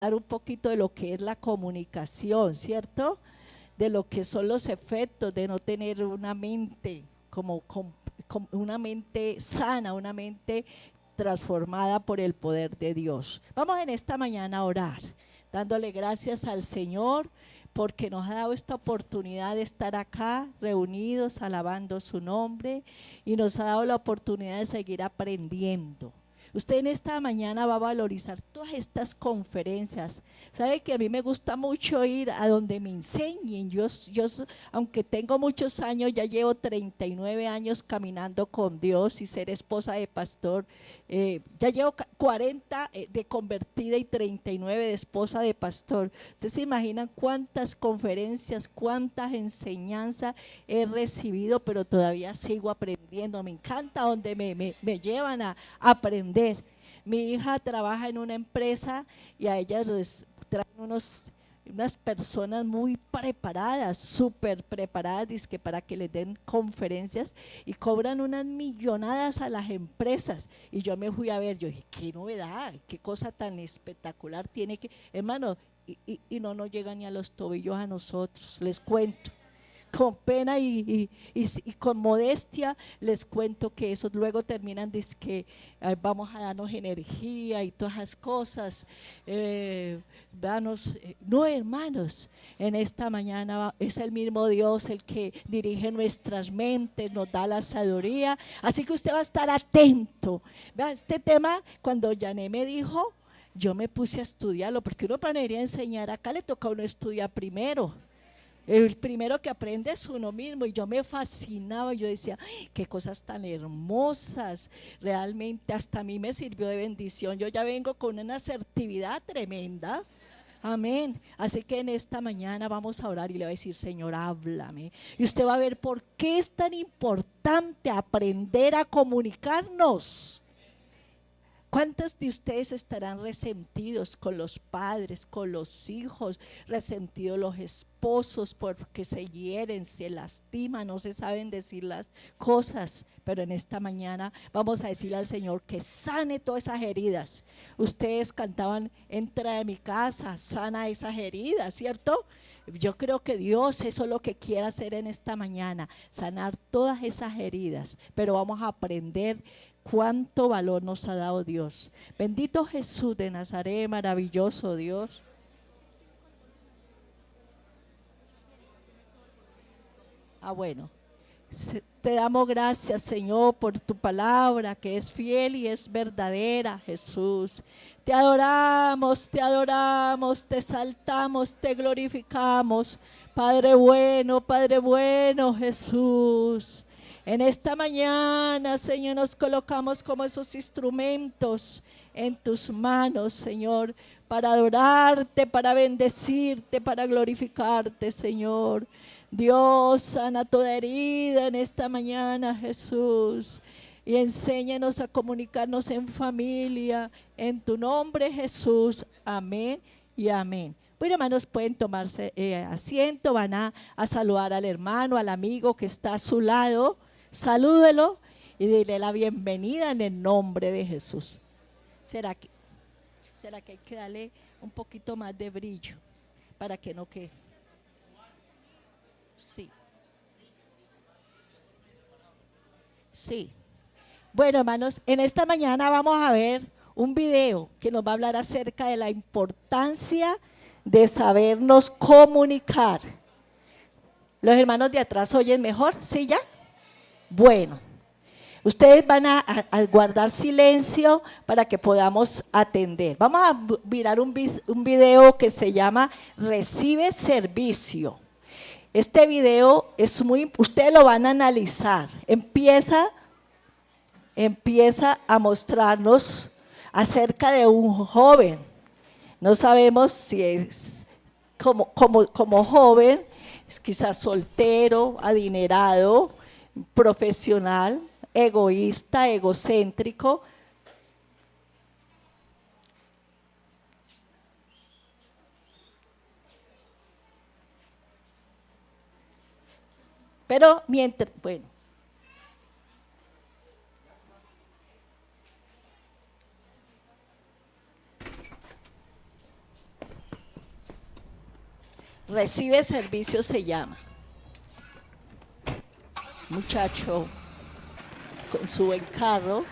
un poquito de lo que es la comunicación, ¿cierto? De lo que son los efectos de no tener una mente una mente sana, una mente transformada por el poder de Dios. Vamos en esta mañana a orar, dándole gracias al Señor porque nos ha dado esta oportunidad de estar acá reunidos, alabando su nombre, y nos ha dado la oportunidad de seguir aprendiendo. Usted en esta mañana va a valorizar todas estas conferencias. Sabe que a mí me gusta mucho ir a donde me enseñen. Aunque tengo muchos años, ya llevo 39 años caminando con Dios y ser esposa de pastor. Ya llevo 40 de convertida y 39 de esposa de pastor. ¿Ustedes se imaginan cuántas conferencias, cuántas enseñanzas he recibido? Pero todavía sigo aprendiendo. Me encanta donde me llevan a aprender. Mi hija trabaja en una empresa y a ellas les traen unas personas muy preparadas, súper preparadas, dizque para que les den conferencias, y cobran unas millonadas a las empresas. Y yo me fui a ver, yo dije, qué novedad, qué cosa tan espectacular tiene que, hermano, y no nos llega ni a los tobillos a nosotros, les cuento. Con pena y con modestia les cuento que esos luego terminan dizque vamos a darnos energía y todas esas cosas. No, hermanos, en esta mañana es el mismo Dios el que dirige nuestras mentes, nos da la sabiduría, así que usted va a estar atento. Vea, este tema, cuando Yané me dijo, yo me puse a estudiarlo, porque uno para ir a enseñar acá le toca a uno estudiar primero. El primero que aprende es uno mismo, y yo me fascinaba, yo decía, ay, qué cosas tan hermosas, realmente hasta a mí me sirvió de bendición. Yo ya vengo con una asertividad tremenda. Amén. Así que en esta mañana vamos a orar y le va a decir, Señor, háblame. Y usted va a ver por qué es tan importante aprender a comunicarnos. ¿Cuántos de ustedes estarán resentidos con los padres, con los hijos, resentidos los esposos porque se hieren, se lastiman, no se saben decir las cosas? Pero en esta mañana vamos a decirle al Señor que sane todas esas heridas. Ustedes cantaban, entra de mi casa, sana esas heridas, ¿cierto? Yo creo que Dios eso es lo que quiere hacer en esta mañana, sanar todas esas heridas, pero vamos a aprender cuánto valor nos ha dado Dios. Bendito Jesús de Nazaret, maravilloso Dios. Bueno, te damos gracias, Señor, por tu palabra que es fiel y es verdadera, Jesús. Te adoramos, te exaltamos, te glorificamos. Padre bueno, Jesús. En esta mañana, Señor, nos colocamos como esos instrumentos en tus manos, Señor, para adorarte, para bendecirte, para glorificarte, Señor. Dios, sana toda herida en esta mañana, Jesús, y enséñanos a comunicarnos en familia, en tu nombre, Jesús. Amén y amén. Bueno, hermanos, pueden tomarse asiento, van a saludar al hermano, al amigo que está a su lado. Salúdelo y dile la bienvenida en el nombre de Jesús. ¿Será que hay que darle un poquito más de brillo para que no quede? Sí. Sí. Bueno, hermanos, en esta mañana vamos a ver un video que nos va a hablar acerca de la importancia de sabernos comunicar. ¿Los hermanos de atrás oyen mejor? ¿Sí ya? Bueno, ustedes van a guardar silencio para que podamos atender. Vamos a mirar un video que se llama Recibe Servicio. Este video es ustedes lo van a analizar. Empieza a mostrarnos acerca de un joven. No sabemos si es como joven, es quizás soltero, adinerado, profesional, egoísta, egocéntrico. Pero mientras, bueno. Recibe servicio se llama. Muchacho con su buen carro.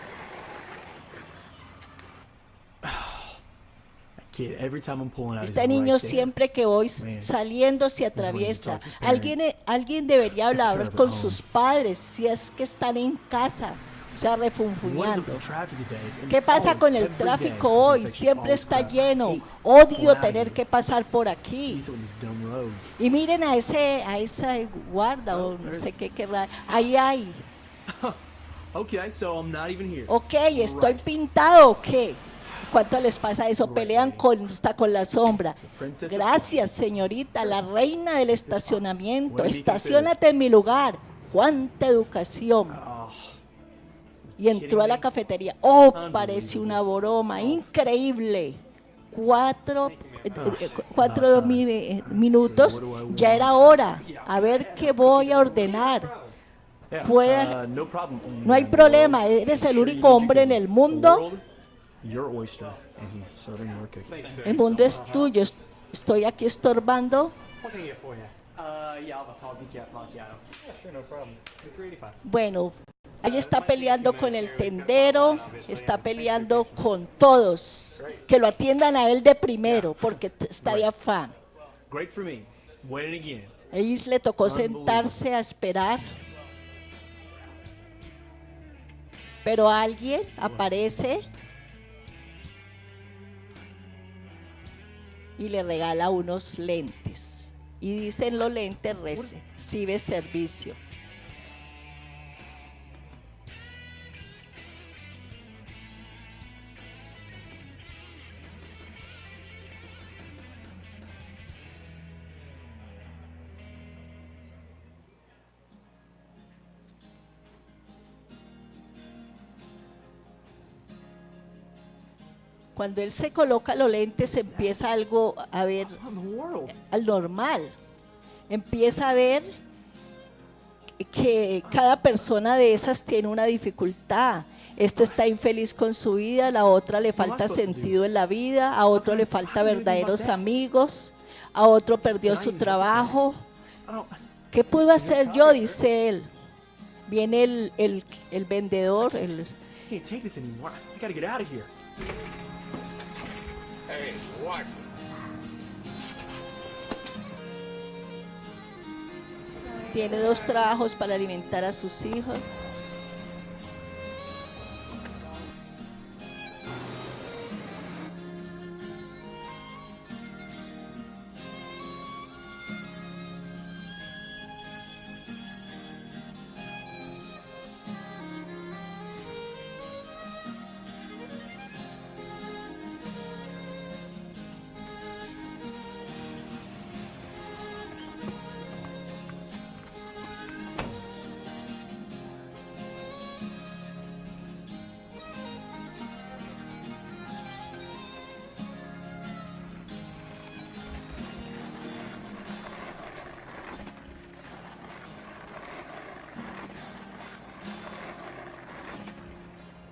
Kid, every time I'm pulling out, he's Este right niño there. siempre que voy Man. saliendo se atraviesa. Alguien debería hablar terrible. con sus padres si es que están en casa, o sea, What is up with refunfuñando. the traffic today? It's ¿Qué pasa always, con el every day, tráfico it's hoy? like Siempre always está crap. lleno. Hate Odio pulling out tener here. que pasar por aquí. These are these dumb roads. Y miren a esa guarda o no sé qué querrá. Ahí hay. Okay, so I'm not even here. Ok, ¿estoy pintado o qué? ¿Cuánto les pasa eso? Pelean hasta con la sombra. Gracias, señorita, la reina del estacionamiento. Estaciónate en mi lugar. ¡Cuánta educación! Oh, Y entró a la cafetería. ¡Oh, parece una broma! ¡Increíble! Cuatro minutos, ya era hora. A ver qué voy a ordenar. yeah, Puede- no problem. No hay problema, eres el único hombre en el mundo. Your oyster, and he's serving your cookies. El mundo es tuyo. Estoy aquí estorbando. What can I get for you? Yeah, I'll tall decaf macchiato. Yeah, sure, no problem. You're 385. Bueno, ahí está peleando con el tendero, está peleando con todos. Que lo atiendan a él de primero, porque está de afán. Great for me. Winning again. Ahí le tocó sentarse a esperar. Pero alguien aparece y le regala unos lentes. Y dicen los lentes, recibe servicio. Cuando él se coloca los lentes, empieza algo a ver What in the world? al normal. Empieza a ver que cada persona de esas tiene una dificultad. Este está infeliz con su vida, la otra le falta sentido en la vida, a otro le falta verdaderos amigos, a otro perdió su trabajo. I don't. ¿Qué puedo hacer yo? Dice él. Viene el vendedor, I can't take this anymore. I gotta get out of here. Hey, what? tiene 2 trabajos para alimentar a sus hijos.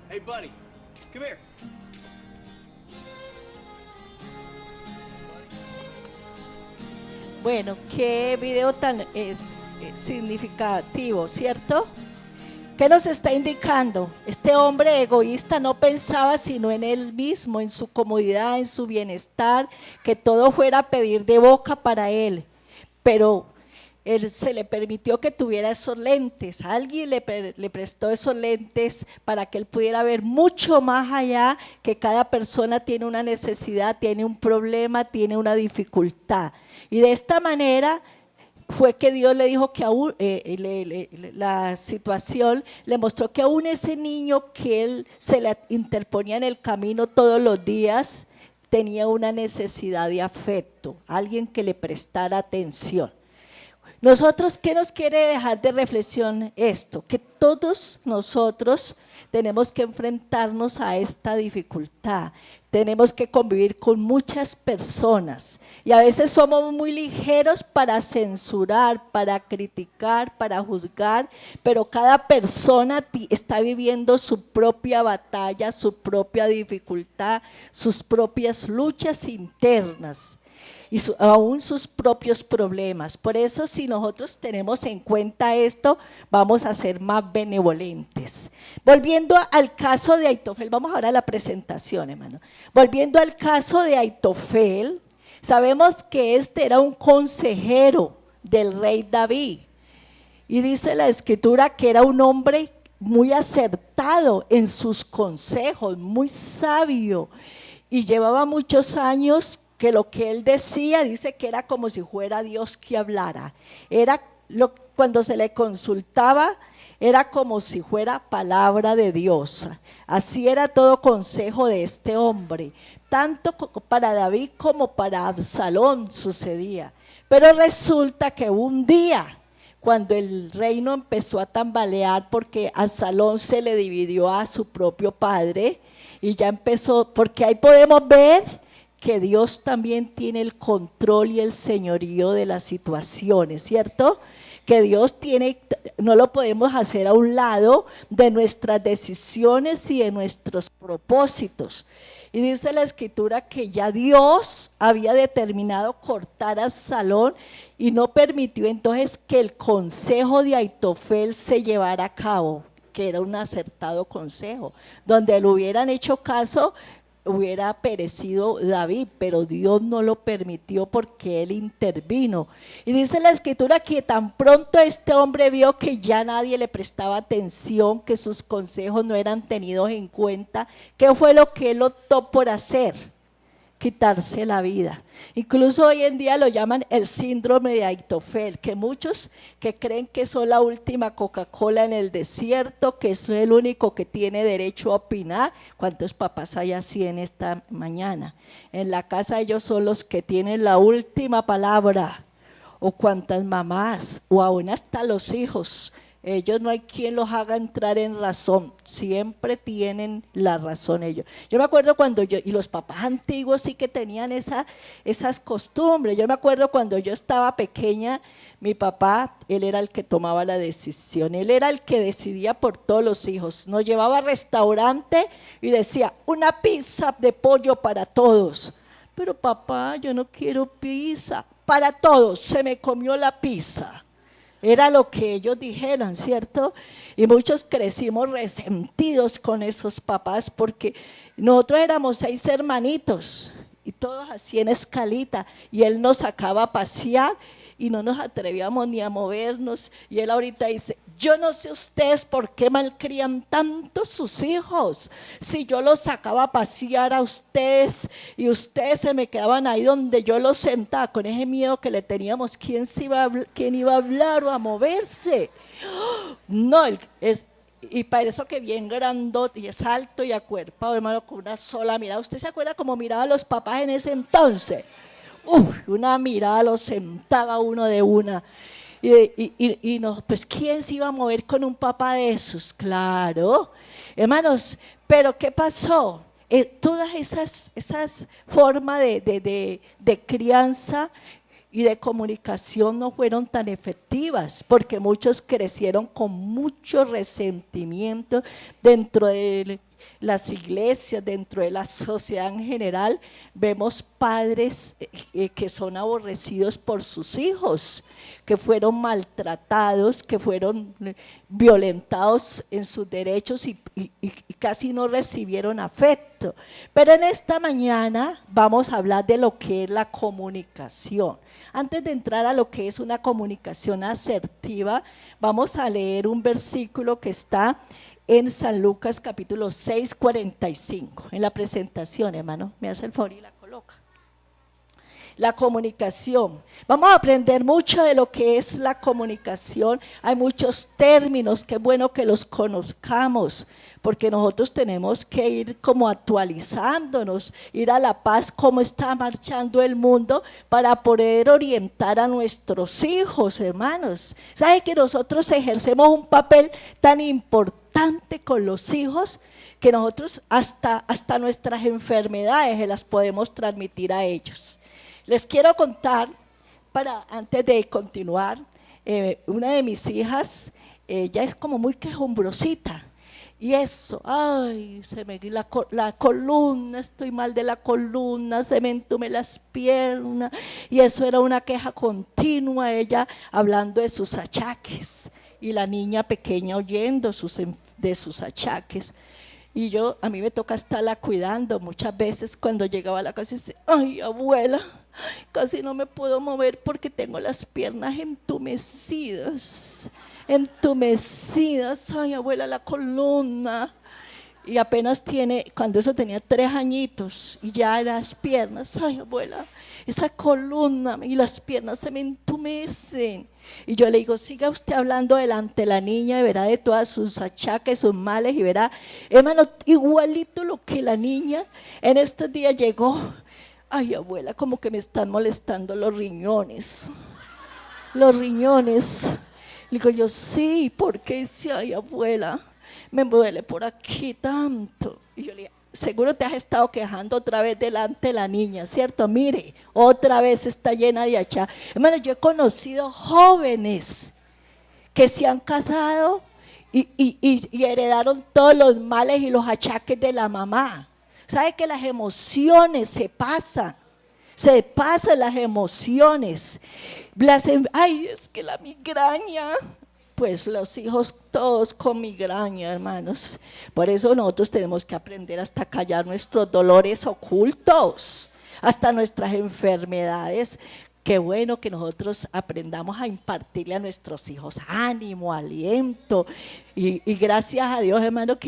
Hey, buddy, come here. Bueno, qué video tan significativo, ¿cierto? ¿Qué nos está indicando? Este hombre egoísta no pensaba sino en él mismo, en su comodidad, en su bienestar, que todo fuera a pedir de boca para él. Pero él se le permitió que tuviera esos lentes. Alguien le prestó esos lentes para que él pudiera ver mucho más allá, que cada persona tiene una necesidad, tiene un problema, tiene una dificultad. Y de esta manera fue que Dios le dijo que aún la situación le mostró que aún ese niño que él se le interponía en el camino todos los días tenía una necesidad de afecto, alguien que le prestara atención. Nosotros, ¿qué nos quiere dejar de reflexión esto? Que todos nosotros tenemos que enfrentarnos a esta dificultad, tenemos que convivir con muchas personas y a veces somos muy ligeros para censurar, para criticar, para juzgar, pero cada persona está viviendo su propia batalla, su propia dificultad, sus propias luchas internas. y aún sus propios problemas. Por eso, si nosotros tenemos en cuenta esto, vamos a ser más benevolentes. Volviendo al caso de Aitofel, vamos ahora a la presentación, hermano. Volviendo al caso de Aitofel, sabemos que este era un consejero del rey David. Y dice la escritura que era un hombre muy acertado en sus consejos, muy sabio. Y llevaba muchos años que lo que él decía, dice que era como si fuera Dios que hablara. Cuando se le consultaba, era como si fuera palabra de Dios. Así era todo consejo de este hombre. Tanto para David como para Absalón sucedía. Pero resulta que un día, cuando el reino empezó a tambalear porque Absalón se le dividió a su propio padre y ya empezó, porque ahí podemos ver que Dios también tiene el control y el señorío de las situaciones, ¿cierto? Que Dios tiene, no lo podemos hacer a un lado de nuestras decisiones y de nuestros propósitos. Y dice la escritura que ya Dios había determinado cortar a Absalón y no permitió entonces que el consejo de Aitofel se llevara a cabo, que era un acertado consejo. Donde le hubieran hecho caso, hubiera perecido David, pero Dios no lo permitió porque él intervino. Y dice la escritura que tan pronto este hombre vio que ya nadie le prestaba atención, que sus consejos no eran tenidos en cuenta, ¿qué fue lo que él optó por hacer? Quitarse la vida. Incluso hoy en día lo llaman el síndrome de Aitofel, que muchos que creen que son la última Coca-Cola en el desierto, que es el único que tiene derecho a opinar. ¿Cuántos papás hay así en esta mañana? En la casa ellos son los que tienen la última palabra, o cuántas mamás, o aún hasta los hijos. Ellos no hay quien los haga entrar en razón, siempre tienen la razón ellos. Yo me acuerdo cuando y los papás antiguos sí que tenían esas costumbres. Yo me acuerdo cuando yo estaba pequeña, mi papá, él era el que tomaba la decisión, él era el que decidía por todos los hijos. Nos llevaba al restaurante y decía, una pizza de pollo para todos. Pero papá, yo no quiero pizza. Para todos, se me comió la pizza. Era lo que ellos dijeran, ¿cierto? Y muchos crecimos resentidos con esos papás porque nosotros éramos 6 hermanitos y todos así en escalita y él nos sacaba a pasear y no nos atrevíamos ni a movernos y él ahorita dice, yo no sé ustedes por qué malcrían tanto sus hijos, si yo los sacaba a pasear a ustedes y ustedes se me quedaban ahí donde yo los sentaba con ese miedo que le teníamos, quién iba a hablar o a moverse. No, y para eso que bien grandote y es alto y acuerpado, hermano, con una sola mirada. ¿Usted se acuerda cómo miraba a los papás en ese entonces? Una mirada lo sentaba uno de una. Y no, pues ¿quién se iba a mover con un papá de esos? Claro, hermanos, pero ¿qué pasó? Todas esas formas de crianza y de comunicación no fueron tan efectivas porque muchos crecieron con mucho resentimiento dentro de las iglesias, dentro de la sociedad en general. Vemos padres que son aborrecidos por sus hijos, que fueron maltratados, que fueron violentados en sus derechos y casi no recibieron afecto. Pero en esta mañana vamos a hablar de lo que es la comunicación. Antes de entrar a lo que es una comunicación asertiva, vamos a leer un versículo que está en San Lucas capítulo 6, 45. En la presentación, hermano, me hace el favor y la coloca. La comunicación. Vamos a aprender mucho de lo que es la comunicación. Hay muchos términos que es bueno que los conozcamos, porque nosotros tenemos que ir como actualizándonos, ir a la paz, cómo está marchando el mundo, para poder orientar a nuestros hijos, hermanos. ¿Sabe que nosotros ejercemos un papel tan importante con los hijos que nosotros hasta nuestras enfermedades se las podemos transmitir a ellos? Les quiero contar, antes de continuar, una de mis hijas, ella es como muy quejumbrosita. Y eso, ay, se me la columna, estoy mal de la columna, se me entume las piernas. Y eso era una queja continua, ella hablando de sus achaques y la niña pequeña oyendo de sus achaques. Y a mí me toca estarla cuidando muchas veces cuando llegaba a la casa y dice, ay, abuela, casi no me puedo mover porque tengo las piernas entumecidas. Ay, abuela, la columna. Y apenas cuando eso tenía 3 añitos, y ya las piernas, ay, abuela, esa columna y las piernas se me entumecen. Y yo le digo, siga usted hablando delante de la niña y verá de todas sus achaques, sus males, y verá, hermano, igualito lo que la niña en estos días llegó. Ay, abuela, como que me están molestando los riñones. Los riñones. Le digo yo, sí, ¿por qué? Dice, ay, abuela, me duele por aquí tanto. Y yo le digo, seguro te has estado quejando otra vez delante de la niña, ¿cierto? Mire, otra vez está llena de achaques. Hermano, yo he conocido jóvenes que se han casado y heredaron todos los males y los achaques de la mamá. ¿Sabe que las emociones se pasan las emociones? Ay, es que la migraña. Pues los hijos todos con migraña, hermanos. Por eso nosotros tenemos que aprender hasta callar nuestros dolores ocultos, hasta nuestras enfermedades. Qué bueno que nosotros aprendamos a impartirle a nuestros hijos ánimo, aliento. Y gracias a Dios, hermano,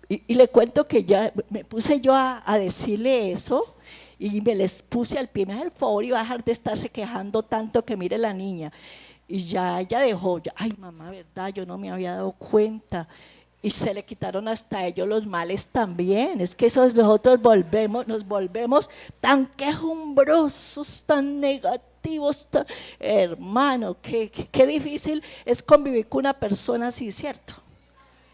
y le cuento que ya me puse yo a decirle eso. Y me les puse al pie, me hace el favor y va a dejar de estarse quejando tanto, que mire la niña. Y ya ella dejó, ay mamá, verdad, yo no me había dado cuenta. Y se le quitaron hasta ellos los males también. Es que nosotros nos volvemos tan quejumbrosos, tan negativos, hermano, qué difícil es convivir con una persona así, ¿cierto?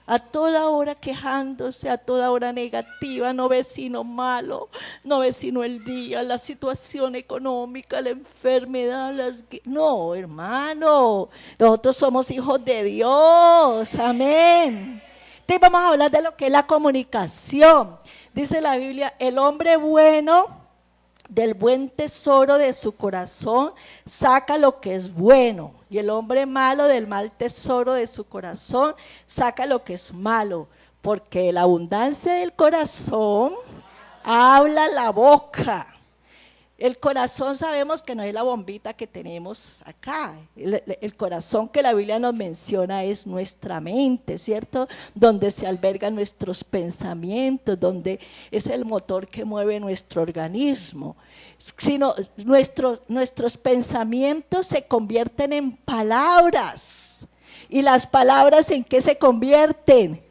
A toda hora quejándose, a toda hora negativa, no ve sino malo, no ve sino el día, la situación económica, la enfermedad, no, hermano, nosotros somos hijos de Dios, amén. Entonces vamos a hablar de lo que es la comunicación. Dice la Biblia, el hombre bueno del buen tesoro de su corazón saca lo que es bueno, y el hombre malo del mal tesoro de su corazón saca lo que es malo, porque de la abundancia del corazón habla la boca. El corazón sabemos que no es la bombita que tenemos acá. El corazón que la Biblia nos menciona es nuestra mente, ¿cierto? Donde se albergan nuestros pensamientos, donde es el motor que mueve nuestro organismo. Sino nuestros pensamientos se convierten en palabras. ¿Y las palabras en qué se convierten?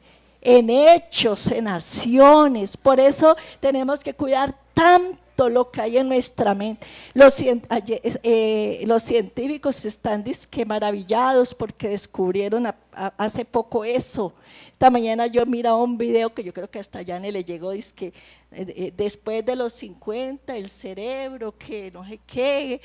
En hechos, en acciones. Por eso tenemos que cuidar tanto lo que hay en nuestra mente. Los científicos están maravillados porque descubrieron hace poco eso. Esta mañana yo miraba un video que yo creo que hasta ya le llegó, después de los 50 el cerebro, que no sé qué,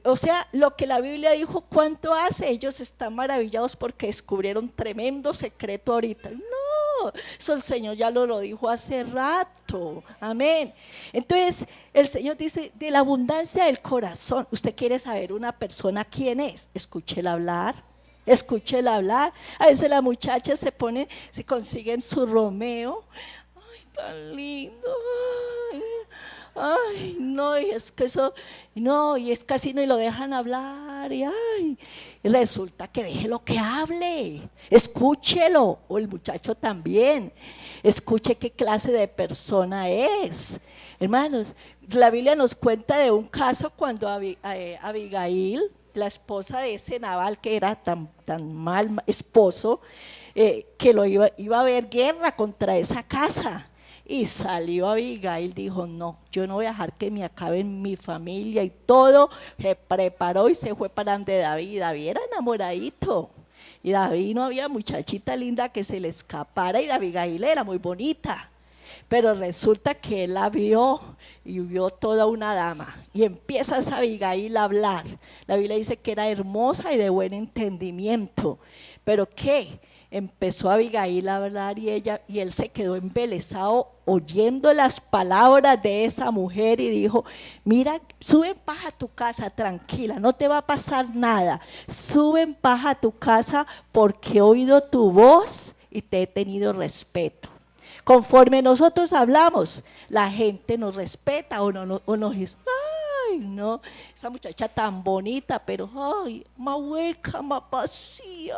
o sea, lo que la Biblia dijo, ¿cuánto hace? Ellos están maravillados porque descubrieron tremendo secreto ahorita. No, eso el Señor ya lo dijo hace rato, amén. Entonces el Señor dice, de la abundancia del corazón. ¿Usted quiere saber una persona quién es? Escúchela hablar. Escúchela hablar. A veces las muchachas se consiguen su Romeo. Ay, tan lindo. Ay, no, y es que eso, no, y es casi no, y lo dejan hablar, y resulta que déjelo que hable, escúchelo, o el muchacho también, escuche qué clase de persona es. Hermanos, la Biblia nos cuenta de un caso cuando Abigail, la esposa de ese Nabal, que era tan mal esposo, que iba a haber guerra contra esa casa. Y salió Abigail, dijo, no, yo no voy a dejar que me acaben mi familia y todo. Se preparó y se fue para donde David. David era enamoradito. Y David no había muchachita linda que se le escapara, y Abigail era muy bonita. Pero resulta que él la vio y vio toda una dama. Y empieza esa Abigail a hablar. La Biblia dice que era hermosa y de buen entendimiento. ¿Pero qué? empezó Abigail a hablar y él se quedó embelesado oyendo las palabras de esa mujer y dijo, mira, sube en paz a tu casa, tranquila, no te va a pasar nada, sube en paz a tu casa porque he oído tu voz y te he tenido respeto. Conforme nosotros hablamos, la gente nos respeta o nos dice, ay, no, esa muchacha tan bonita, pero ay, más hueca, más vacía,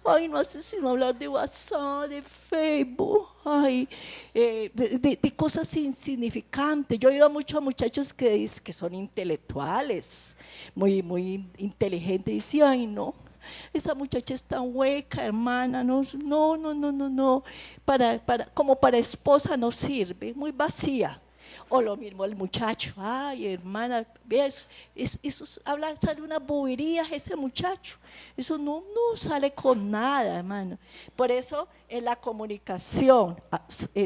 ay, no hace sino hablar de WhatsApp, de Facebook, ay, de cosas insignificantes. Yo he oído a muchos muchachos que son intelectuales, muy inteligentes, y dicen, ay, no, esa muchacha es tan hueca, hermana, no, como para esposa no sirve, muy vacía. O lo mismo el muchacho, ay, hermana, ¿ves? Eso sale unas boberías ese muchacho, eso no sale con nada, hermano. Por eso en la comunicación,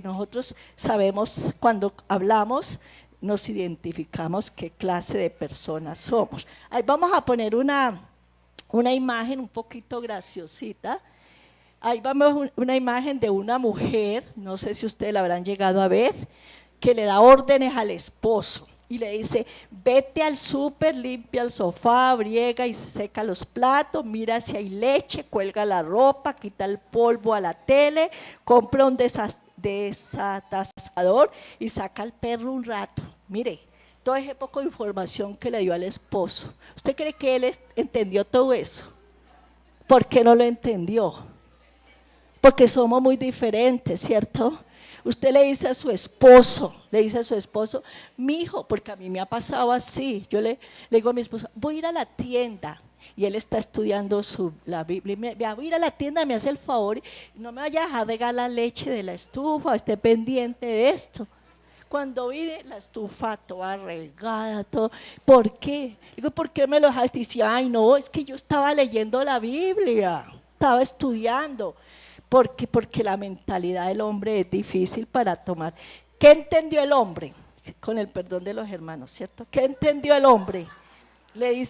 nosotros sabemos cuando hablamos, nos identificamos qué clase de personas somos. Ahí vamos a poner una imagen un poquito graciosita. Ahí vamos una imagen de una mujer, no sé si ustedes la habrán llegado a ver, que le da órdenes al esposo y le dice, vete al súper, limpia el sofá, briega y seca los platos, mira si hay leche, cuelga la ropa, quita el polvo a la tele, compra un desatascador y saca al perro un rato. Mire, todo ese poco de información que le dio al esposo. ¿Usted cree que él entendió todo eso? ¿Por qué no lo entendió? Porque somos muy diferentes, ¿cierto? Usted le dice a su esposo, mijo, porque a mí me ha pasado así, yo le digo a mi esposo, voy a ir a la tienda, y él está estudiando la Biblia, y voy a ir a la tienda, me hace el favor, y no me vaya a dejar regar la leche de la estufa, esté pendiente de esto. Cuando vine, la estufa toda regada, todo. ¿Por qué? Digo, ¿por qué me lo dejaste? Y dice, ay, no, es que yo estaba leyendo la Biblia, estaba estudiando. Porque la mentalidad del hombre es difícil para tomar. ¿Qué entendió el hombre? Con el perdón de los hermanos, ¿cierto? ¿Qué entendió el hombre? Le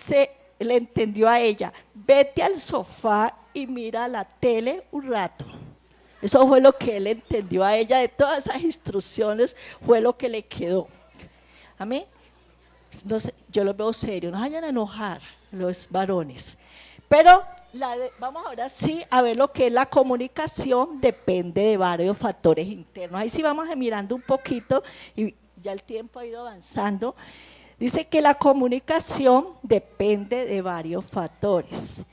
entendió a ella, vete al sofá y mira la tele un rato. Eso fue lo que él entendió a ella, de todas esas instrucciones fue lo que le quedó. Amén. No sé, yo los veo serios, no vayan a enojar los varones. Pero vamos ahora sí a ver lo que es la comunicación, depende de varios factores internos. Ahí sí vamos mirando un poquito y ya el tiempo ha ido avanzando. Dice que la comunicación depende de varios factores.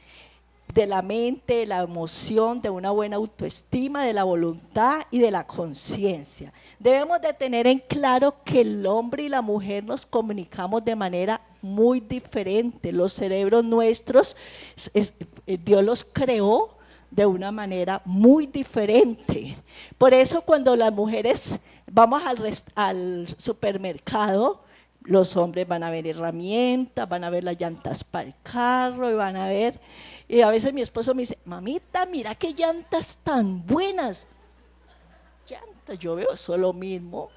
De la mente, de la emoción, de una buena autoestima, de la voluntad y de la conciencia. Debemos de tener en claro que el hombre y la mujer nos comunicamos de manera muy diferente. Los cerebros nuestros, Dios los creó de una manera muy diferente. Por eso cuando las mujeres vamos al supermercado, los hombres van a ver herramientas, van a ver las llantas para el carro y van a ver, y a veces mi esposo me dice, mamita, mira qué llantas tan buenas. Llantas, yo veo eso lo mismo.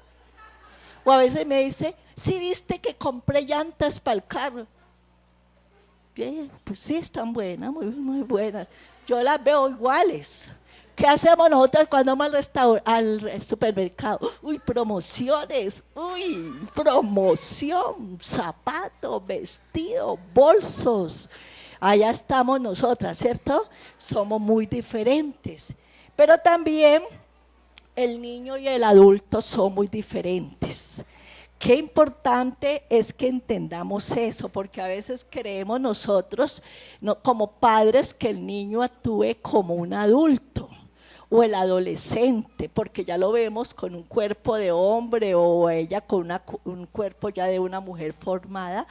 O a veces me dice, sí viste que compré llantas para el carro. Bien, pues sí, están buenas, muy buenas. Yo las veo iguales. ¿Qué hacemos nosotros cuando vamos al supermercado? Uy, promociones, promoción, zapatos, vestidos, bolsos. Allá estamos nosotras, ¿cierto? Somos muy diferentes. Pero también el niño y el adulto son muy diferentes. Qué importante es que entendamos eso, porque a veces creemos nosotros, como padres, que el niño actúe como un adulto o el adolescente, porque ya lo vemos con un cuerpo de hombre o ella con un cuerpo ya de una mujer formada,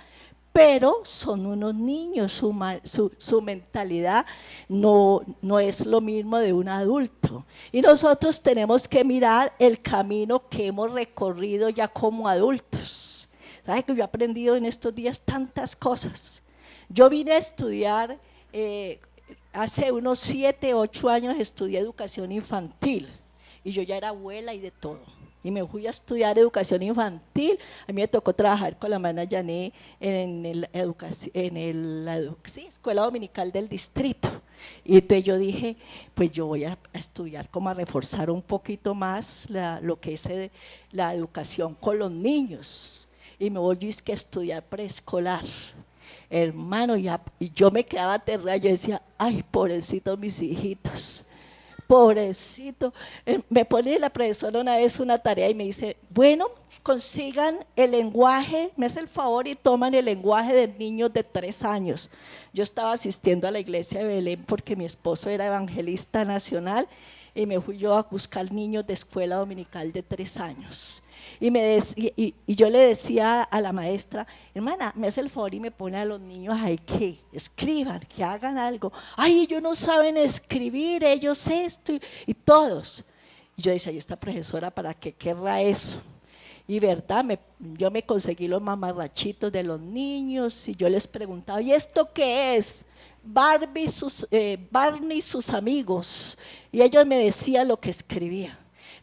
pero son unos niños, su mentalidad no es lo mismo de un adulto. Y nosotros tenemos que mirar el camino que hemos recorrido ya como adultos. ¿Sabes que yo he aprendido en estos días tantas cosas? Yo vine a estudiar, hace unos 7, 8 años estudié educación infantil y yo ya era abuela y de todo. Y me fui a estudiar educación infantil. A mí me tocó trabajar con la hermana Yané en la escuela dominical del distrito. Y entonces yo dije, pues yo voy a estudiar como a reforzar un poquito más lo que es la educación con los niños. Y me voy a estudiar preescolar. Hermano, y yo me quedaba aterrada, yo decía, ay, pobrecitos mis hijitos, pobrecito. Me pone la profesora una vez una tarea y me dice, bueno, consigan el lenguaje, me hace el favor y toman el lenguaje de niños de 3 años. Yo estaba asistiendo a la iglesia de Belén porque mi esposo era evangelista nacional y me fui yo a buscar niños de escuela dominical de 3 años. Y yo le decía a la maestra, hermana, me hace el favor y me pone a los niños ahí que escriban, que hagan algo. Ay, ellos no saben escribir, ellos esto y todos. Y yo decía, ¿y esta profesora para qué querrá eso? Y verdad, yo me conseguí los mamarrachitos de los niños y yo les preguntaba, ¿y esto qué es? Barney y sus amigos. Y ellos me decían lo que escribía.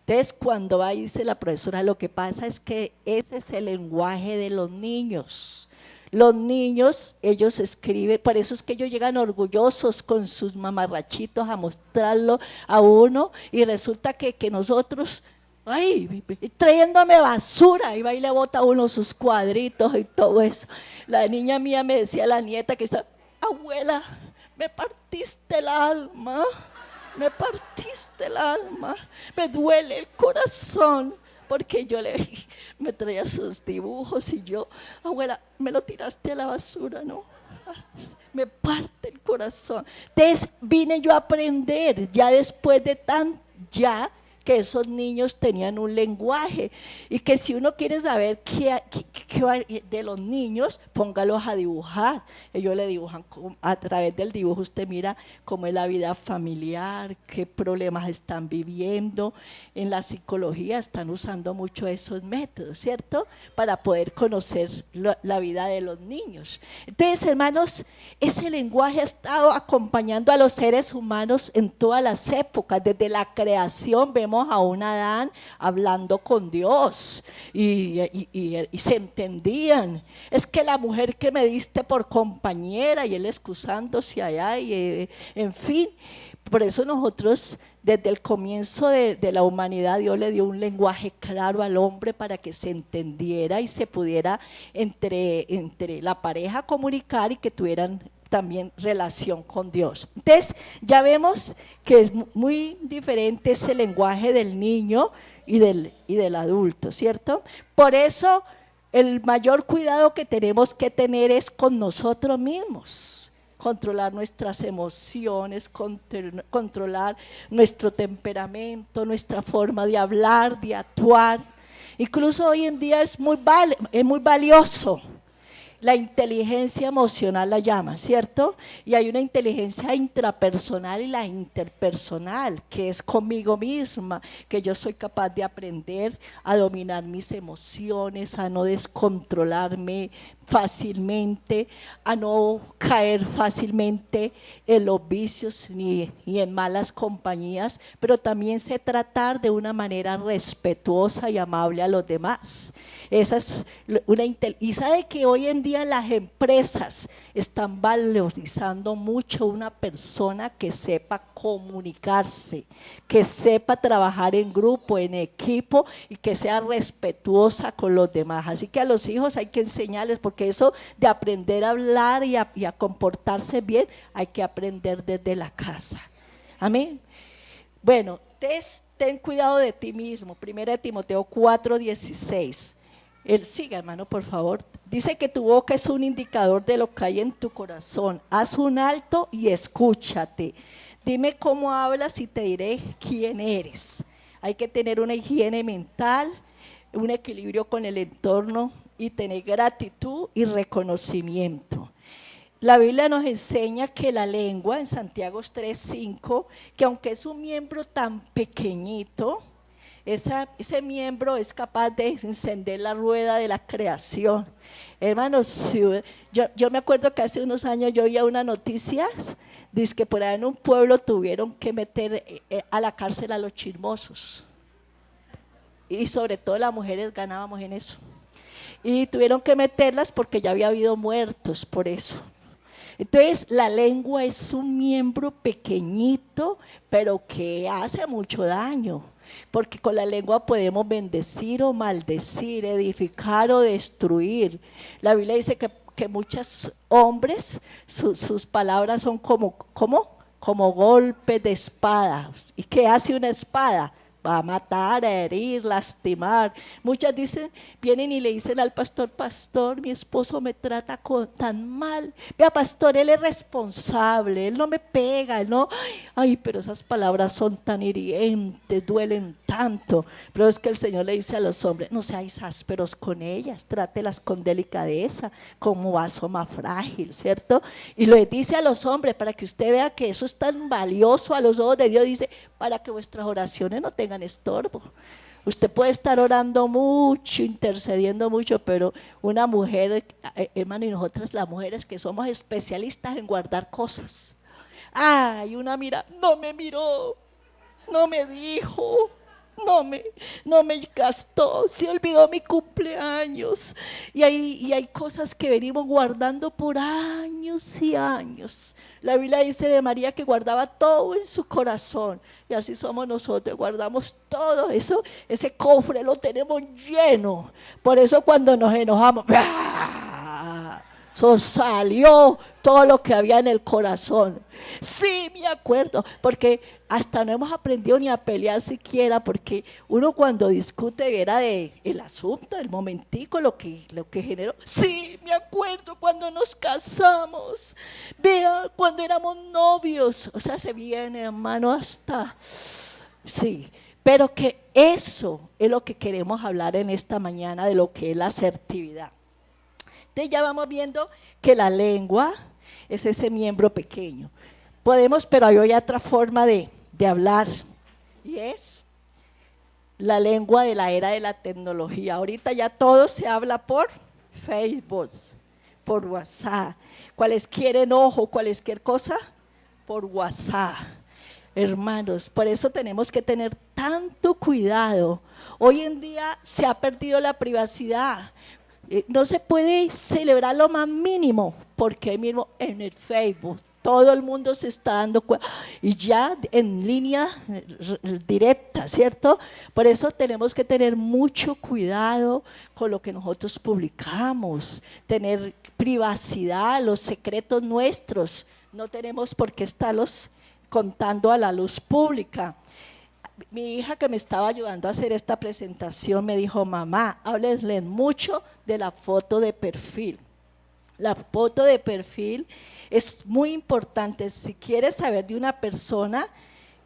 Entonces, cuando va y dice la profesora, lo que pasa es que ese es el lenguaje de los niños. Los niños, ellos escriben, por eso es que ellos llegan orgullosos con sus mamarrachitos a mostrarlo a uno y resulta que nosotros, ay, trayéndome basura, y va y le bota a uno sus cuadritos y todo eso. La niña mía me decía, la nieta que está, abuela, me partiste el alma. Me partiste el alma, me duele el corazón, porque yo me traía sus dibujos y yo, abuela, me lo tiraste a la basura, ¿no? Me parte el corazón. Entonces vine yo a aprender, ya después de que esos niños tenían un lenguaje y que si uno quiere saber qué de los niños, póngalos a dibujar. Ellos le dibujan, a través del dibujo usted mira cómo es la vida familiar, qué problemas están viviendo. En la psicología están usando mucho esos métodos, ¿cierto? Para poder conocer la vida de los niños. Entonces, hermanos, ese lenguaje ha estado acompañando a los seres humanos en todas las épocas. Desde la creación vemos a un Adán hablando con Dios y se entendían. Es que la mujer que me diste por compañera y él excusándose allá y en fin. Por eso nosotros desde el comienzo de la humanidad Dios le dio un lenguaje claro al hombre para que se entendiera y se pudiera entre la pareja comunicar y que tuvieran también relación con Dios. Entonces ya vemos que es muy diferente ese lenguaje del niño y del adulto, ¿cierto? Por eso el mayor cuidado que tenemos que tener es con nosotros mismos, controlar nuestras emociones, controlar nuestro temperamento, nuestra forma de hablar, de actuar. Incluso hoy en día es muy valioso. La inteligencia emocional la llama, ¿cierto? Y hay una inteligencia intrapersonal y la interpersonal, que es conmigo misma, que yo soy capaz de aprender a dominar mis emociones, a no descontrolarme fácilmente, a no caer fácilmente en los vicios ni en malas compañías, pero también sé tratar de una manera respetuosa y amable a los demás. Esa es y sabe que hoy en día las empresas están valorizando mucho una persona que sepa comunicarse, que sepa trabajar en grupo, en equipo y que sea respetuosa con los demás. Así que a los hijos hay que enseñarles, porque eso de aprender a hablar y a comportarse bien hay que aprender desde la casa. Amén. Bueno, ten cuidado de ti mismo. 1 Timoteo 4:16. Siga, hermano, por favor. Dice que tu boca es un indicador de lo que hay en tu corazón. Haz un alto y escúchate. Dime cómo hablas y te diré quién eres. Hay que tener una higiene mental, un equilibrio con el entorno y tener gratitud y reconocimiento. La Biblia nos enseña que la lengua, en Santiago 3:5, que aunque es un miembro tan pequeñito, ese miembro es capaz de encender la rueda de la creación. Hermanos, yo me acuerdo que hace unos años yo oía unas noticias, dice que por allá en un pueblo tuvieron que meter a la cárcel a los chismosos. Y sobre todo las mujeres ganábamos en eso. Y tuvieron que meterlas porque ya había habido muertos por eso. Entonces, la lengua es un miembro pequeñito, pero que hace mucho daño, porque con la lengua podemos bendecir o maldecir, edificar o destruir. La Biblia dice que muchos hombres, sus palabras son como golpes de espada. ¿Y qué hace una espada? Va a matar, a herir, lastimar. Muchas vienen y le dicen al pastor: pastor, mi esposo me trata tan mal. Vea, pastor, él es responsable, él no me pega, él no. Ay, pero esas palabras son tan hirientes, duelen tanto. Pero es que el Señor le dice a los hombres: no seáis ásperos con ellas, trátelas con delicadeza, como vaso más frágil, ¿cierto? Y lo dice a los hombres para que usted vea que eso es tan valioso a los ojos de Dios. Dice: para que vuestras oraciones no tengan estorbo. Usted puede estar orando mucho, intercediendo mucho, pero una mujer, hermano, y nosotras las mujeres que somos especialistas en guardar cosas. Ay, una mira, no me miró, no me dijo, no me gastó, se olvidó mi cumpleaños. Y hay cosas que venimos guardando por años y años. La Biblia dice de María que guardaba todo en su corazón, y así somos nosotros, guardamos todo eso, ese cofre lo tenemos lleno. Por eso cuando nos enojamos, ¡ah!, eso salió todo lo que había en el corazón. Sí, me acuerdo, porque hasta no hemos aprendido ni a pelear siquiera, porque uno cuando discute era de el asunto, el momentico, lo que generó. Sí, me acuerdo cuando nos casamos, vea, cuando éramos novios, o sea, se viene, hermano, hasta, sí, pero que eso es lo que queremos hablar en esta mañana, de lo que es la asertividad. Entonces ya vamos viendo que la lengua es ese miembro pequeño. Podemos, pero hay otra forma de hablar, y es la lengua de la era de la tecnología. Ahorita ya todo se habla por Facebook, por WhatsApp. Cualesquier enojo, cualesquier cosa, por WhatsApp. Hermanos, por eso tenemos que tener tanto cuidado. Hoy en día se ha perdido la privacidad. No se puede celebrar lo más mínimo, porque ahí mismo en el Facebook todo el mundo se está dando cuenta, y ya en línea directa, ¿cierto? Por eso tenemos que tener mucho cuidado con lo que nosotros publicamos, tener privacidad, los secretos nuestros, no tenemos por qué estarlos contando a la luz pública. Mi hija, que me estaba ayudando a hacer esta presentación, me dijo: mamá, háblenle mucho de la foto de perfil. La foto de perfil es muy importante. Si quieres saber de una persona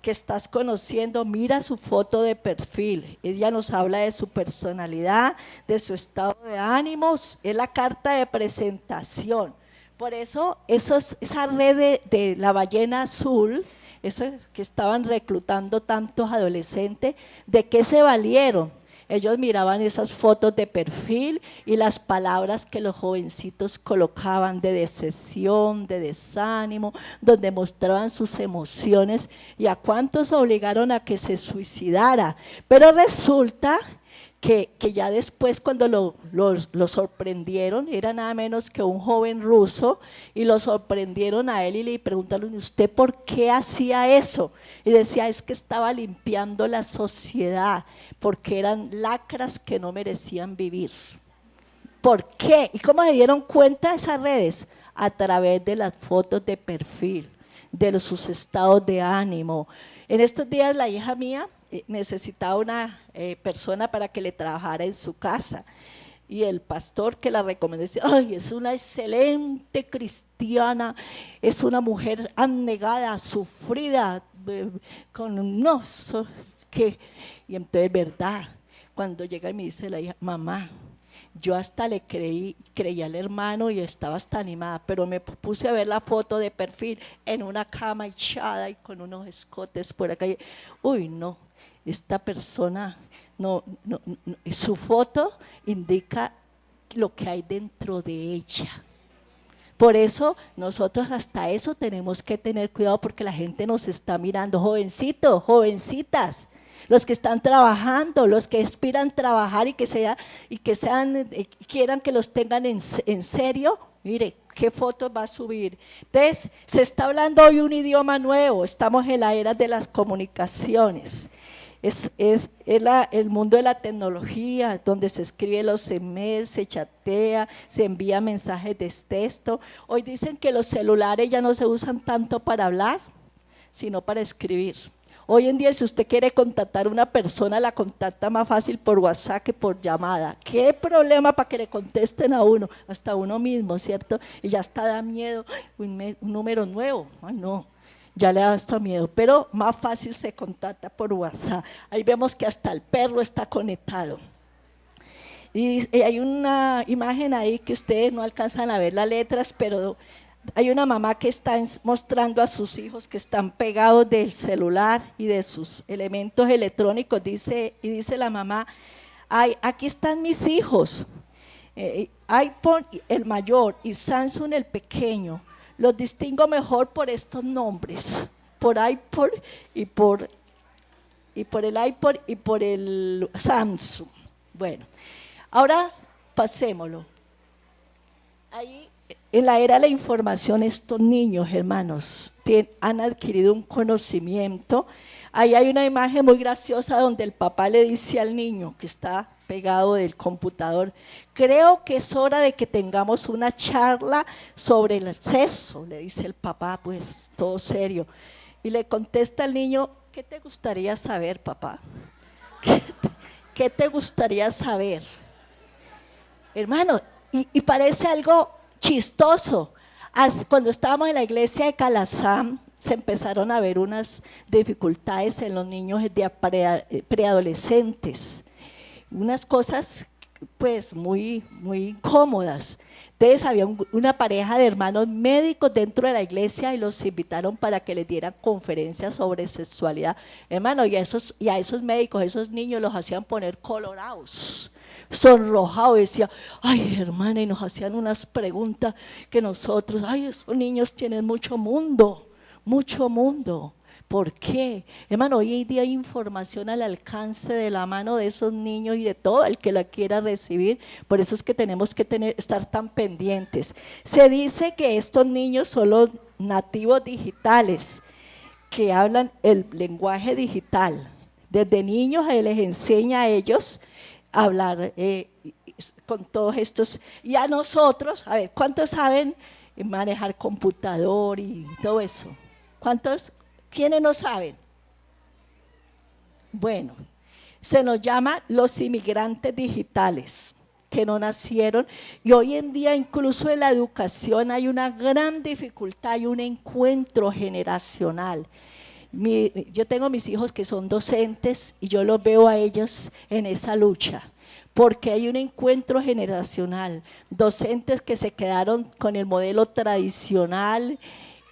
que estás conociendo, mira su foto de perfil. Ella nos habla de su personalidad, de su estado de ánimos, es la carta de presentación. Por eso esa red de la ballena azul, eso que estaban reclutando tantos adolescentes, ¿de qué se valieron? Ellos miraban esas fotos de perfil y las palabras que los jovencitos colocaban de decepción, de desánimo, donde mostraban sus emociones, y a cuántos obligaron a que se suicidara. Pero resulta que ya después, cuando lo sorprendieron, era nada menos que un joven ruso, y lo sorprendieron a él y le preguntaron: ¿usted por qué hacía eso? Y decía: es que estaba limpiando la sociedad, porque eran lacras que no merecían vivir. ¿Por qué? ¿Y cómo se dieron cuenta de esas redes? A través de las fotos de perfil, de sus estados de ánimo. En estos días la hija mía necesitaba una persona para que le trabajara en su casa, y el pastor que la recomendó decía: ay, es una excelente cristiana, es una mujer abnegada, sufrida, y entonces, verdad, cuando llega y me dice la hija: mamá, yo hasta le creí al hermano y estaba hasta animada, pero me puse a ver la foto de perfil en una cama echada y con unos escotes por acá. Uy, no, esta persona, no, su foto indica lo que hay dentro de ella. Por eso nosotros hasta eso tenemos que tener cuidado, porque la gente nos está mirando. Jovencitos, jovencitas, los que están trabajando, los que aspiran a trabajar y quieran que los tengan en serio, Mire, ¿qué fotos va a subir? Entonces, se está hablando hoy un idioma nuevo, estamos en la era de las comunicaciones. El mundo de la tecnología, donde se escribe los emails, se chatea, se envía mensajes de texto. Hoy dicen que los celulares ya no se usan tanto para hablar, sino para escribir. Hoy en día, si usted quiere contactar a una persona, la contacta más fácil por WhatsApp que por llamada. ¿Qué problema para que le contesten a uno? Hasta uno mismo, ¿cierto? Y ya hasta da miedo, un número nuevo, ay no, ya le da hasta miedo, pero más fácil se contacta por WhatsApp. Ahí vemos que hasta el perro está conectado. Y hay una imagen ahí que ustedes no alcanzan a ver las letras, pero hay una mamá que está mostrando a sus hijos que están pegados del celular y de sus elementos electrónicos, y dice la mamá, ay, aquí están mis hijos, iPhone el mayor y Samsung el pequeño, los distingo mejor por estos nombres, por iPod y por el iPod y por el Samsung. Bueno, ahora pasémoslo. Ahí, en la era de la información, estos niños, hermanos, han adquirido un conocimiento. Ahí hay una imagen muy graciosa donde el papá le dice al niño que está pegado del computador, creo que es hora de que tengamos una charla sobre el sexo, le dice el papá, pues todo serio. Y le contesta al niño, ¿qué te gustaría saber, papá? ¿Qué te gustaría saber? Hermano, y parece algo chistoso. Cuando estábamos en la iglesia de Calazán, se empezaron a ver unas dificultades en los niños de preadolescentes, unas cosas pues muy incómodas. Entonces había una pareja de hermanos médicos dentro de la iglesia y los invitaron para que les dieran conferencias sobre sexualidad. Hermano, y a esos médicos, esos niños los hacían poner colorados, sonrojados, decía, ay hermana, y nos hacían unas preguntas que nosotros, ay, esos niños tienen mucho mundo, mucho mundo. ¿Por qué? Hermano, hoy en día hay información al alcance de la mano de esos niños y de todo el que la quiera recibir, por eso es que tenemos que estar tan pendientes. Se dice que estos niños son los nativos digitales, que hablan el lenguaje digital. Desde niños se les enseña a ellos a hablar con todos estos, y a nosotros, a ver, ¿cuántos saben manejar computador y todo eso? ¿Cuántos? ¿Quiénes no saben? Bueno, se nos llama los inmigrantes digitales, que no nacieron, y hoy en día incluso en la educación hay una gran dificultad y un encuentro generacional. Yo tengo mis hijos que son docentes y yo los veo a ellos en esa lucha, porque hay un encuentro generacional, docentes que se quedaron con el modelo tradicional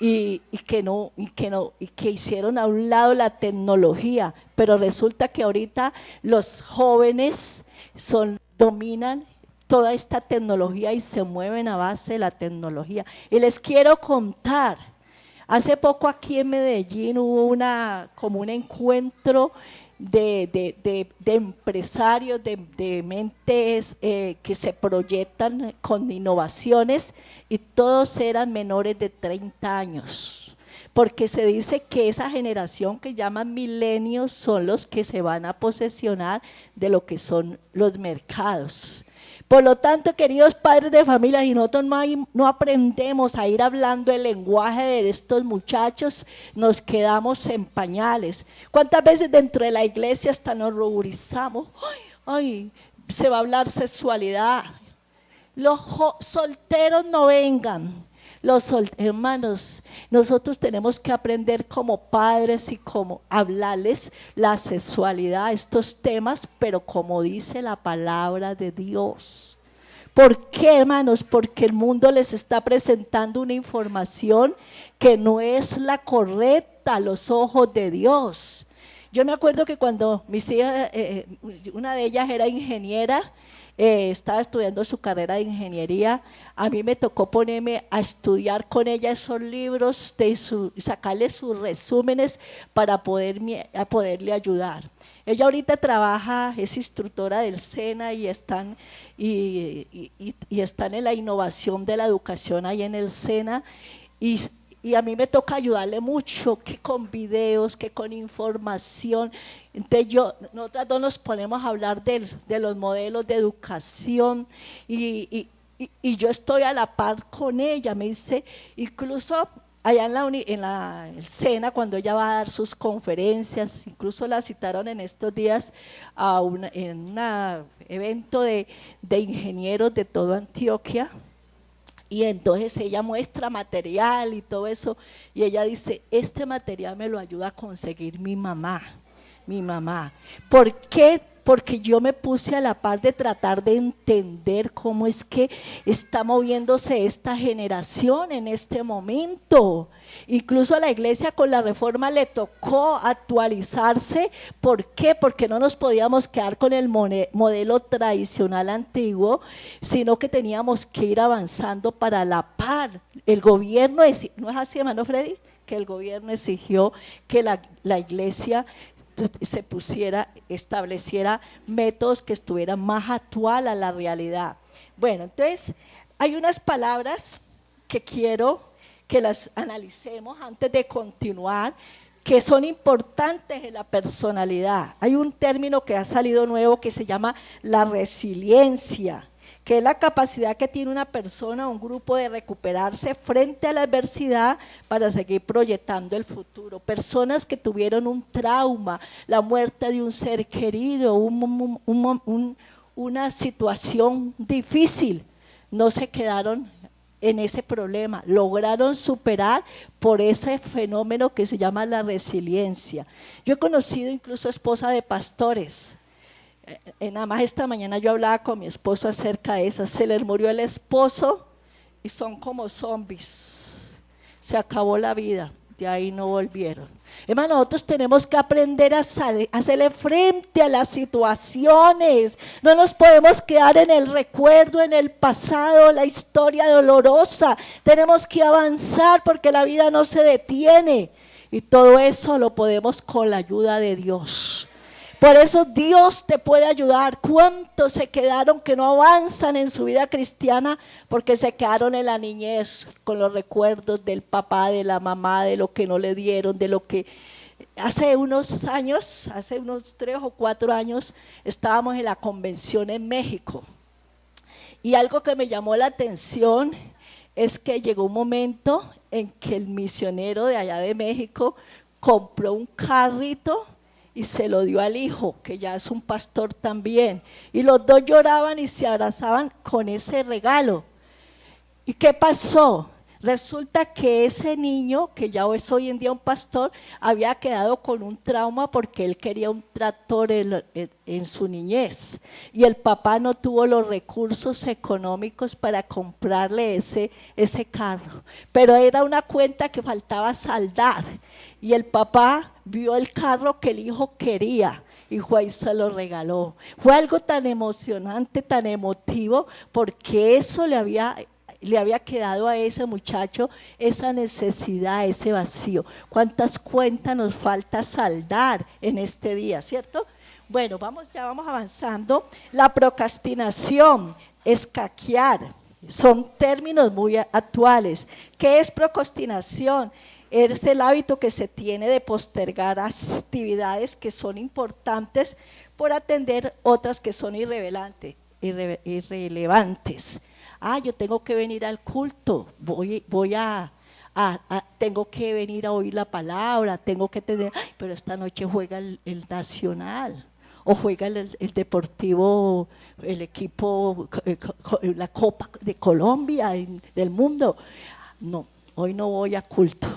y que hicieron a un lado la tecnología, pero resulta que ahorita los jóvenes dominan toda esta tecnología y se mueven a base de la tecnología. Y les quiero contar, hace poco aquí en Medellín hubo como un encuentro de empresarios, de mentes que se proyectan con innovaciones, y todos eran menores de 30 años, porque se dice que esa generación que llaman milenios son los que se van a posesionar de lo que son los mercados. Por lo tanto, queridos padres de familia, si nosotros no aprendemos a ir hablando el lenguaje de estos muchachos, nos quedamos en pañales. ¿Cuántas veces dentro de la iglesia hasta nos ruborizamos? Ay, se va a hablar sexualidad. Los solteros no vengan. Hermanos, nosotros tenemos que aprender como padres y como hablarles la sexualidad, estos temas, pero como dice la palabra de Dios. ¿Por qué, hermanos? Porque el mundo les está presentando una información que no es la correcta a los ojos de Dios. Yo me acuerdo que cuando mis hijas, una de ellas era ingeniera, estaba estudiando su carrera de ingeniería. A mí me tocó ponerme a estudiar con ella esos libros, sacarle sus resúmenes para poderle ayudar. Ella ahorita trabaja, es instructora del SENA y están en la innovación de la educación ahí en el SENA, y a mí me toca ayudarle mucho, que con videos, que con información. Entonces nosotras dos nos ponemos a hablar de los modelos de educación y yo estoy a la par con ella. Me dice, incluso allá en el SENA, cuando ella va a dar sus conferencias, incluso la citaron en estos días en un evento de ingenieros de toda Antioquia. Y entonces ella muestra material y todo eso, y ella dice, este material me lo ayuda a conseguir mi mamá. ¿Por qué? Porque yo me puse a la par de tratar de entender cómo es que está moviéndose esta generación en este momento. Incluso a la iglesia con la reforma le tocó actualizarse. ¿Por qué? Porque no nos podíamos quedar con el modelo tradicional antiguo, sino que teníamos que ir avanzando para la par. El gobierno, ¿no es así, hermano Freddy? Que el gobierno exigió que la iglesia estableciera métodos que estuvieran más actual a la realidad. Bueno, entonces hay unas palabras que quiero que las analicemos antes de continuar, que son importantes en la personalidad. Hay un término que ha salido nuevo que se llama la resiliencia, que es la capacidad que tiene una persona o un grupo de recuperarse frente a la adversidad para seguir proyectando el futuro. Personas que tuvieron un trauma, la muerte de un ser querido, una situación difícil, no se quedaron en ese problema, lograron superar por ese fenómeno que se llama la resiliencia. Yo he conocido incluso esposas de pastores. Nada más esta mañana yo hablaba con mi esposo acerca de eso. Se les murió el esposo y son como zombies. Se acabó la vida, de ahí no volvieron. Hermano, nosotros tenemos que aprender a hacerle frente a las situaciones. No nos podemos quedar en el recuerdo, en el pasado, la historia dolorosa. Tenemos que avanzar porque la vida no se detiene. Y todo eso lo podemos con la ayuda de Dios. Por eso Dios te puede ayudar. ¿Cuántos se quedaron que no avanzan en su vida cristiana porque se quedaron en la niñez con los recuerdos del papá, de la mamá, de lo que no le dieron, de lo que… Hace unos años, hace unos 3 o 4 años, estábamos en la convención en México. Y algo que me llamó la atención es que llegó un momento en que el misionero de allá de México compró un carrito y se lo dio al hijo, que ya es un pastor también, y los dos lloraban y se abrazaban con ese regalo. ¿Y qué pasó? Resulta que ese niño, que ya es hoy en día un pastor, había quedado con un trauma porque él quería un tractor en su niñez, y el papá no tuvo los recursos económicos para comprarle ese carro, pero era una cuenta que faltaba saldar, y el papá vio el carro que el hijo quería y fue y se lo regaló. Fue algo tan emocionante, tan emotivo, porque eso le había quedado a ese muchacho esa necesidad, ese vacío. ¿Cuántas cuentas nos falta saldar en este día, cierto? Bueno, vamos avanzando. La procrastinación, escaquear, son términos muy actuales. ¿Qué es procrastinación? Es el hábito que se tiene de postergar actividades que son importantes por atender otras que son irrelevantes. Yo tengo que venir al culto, tengo que venir a oír la palabra, tengo que tener, pero esta noche juega el Nacional, o juega el Deportivo, el equipo, la Copa de Colombia, del mundo. No, hoy no voy a culto.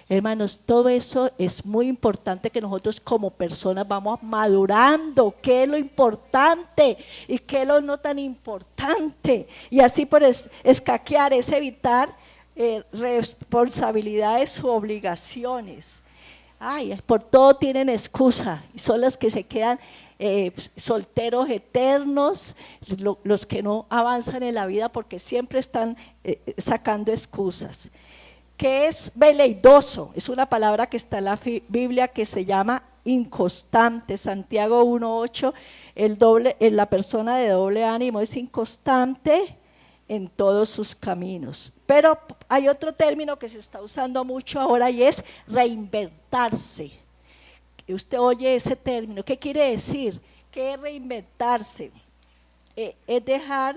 Hermanos, todo eso es muy importante, que nosotros como personas vamos madurando qué es lo importante y qué es lo no tan importante. Y así por escaquear es evitar responsabilidades u obligaciones. Por todo tienen excusa y son las que se quedan solteros eternos, los que no avanzan en la vida porque siempre están sacando excusas. ¿Qué es veleidoso? Es una palabra que está en la Biblia que se llama inconstante. Santiago 1:8, la persona de doble ánimo es inconstante en todos sus caminos. Pero hay otro término que se está usando mucho ahora y es reinventarse. Usted oye ese término, ¿qué quiere decir? ¿Qué es reinventarse? Es dejar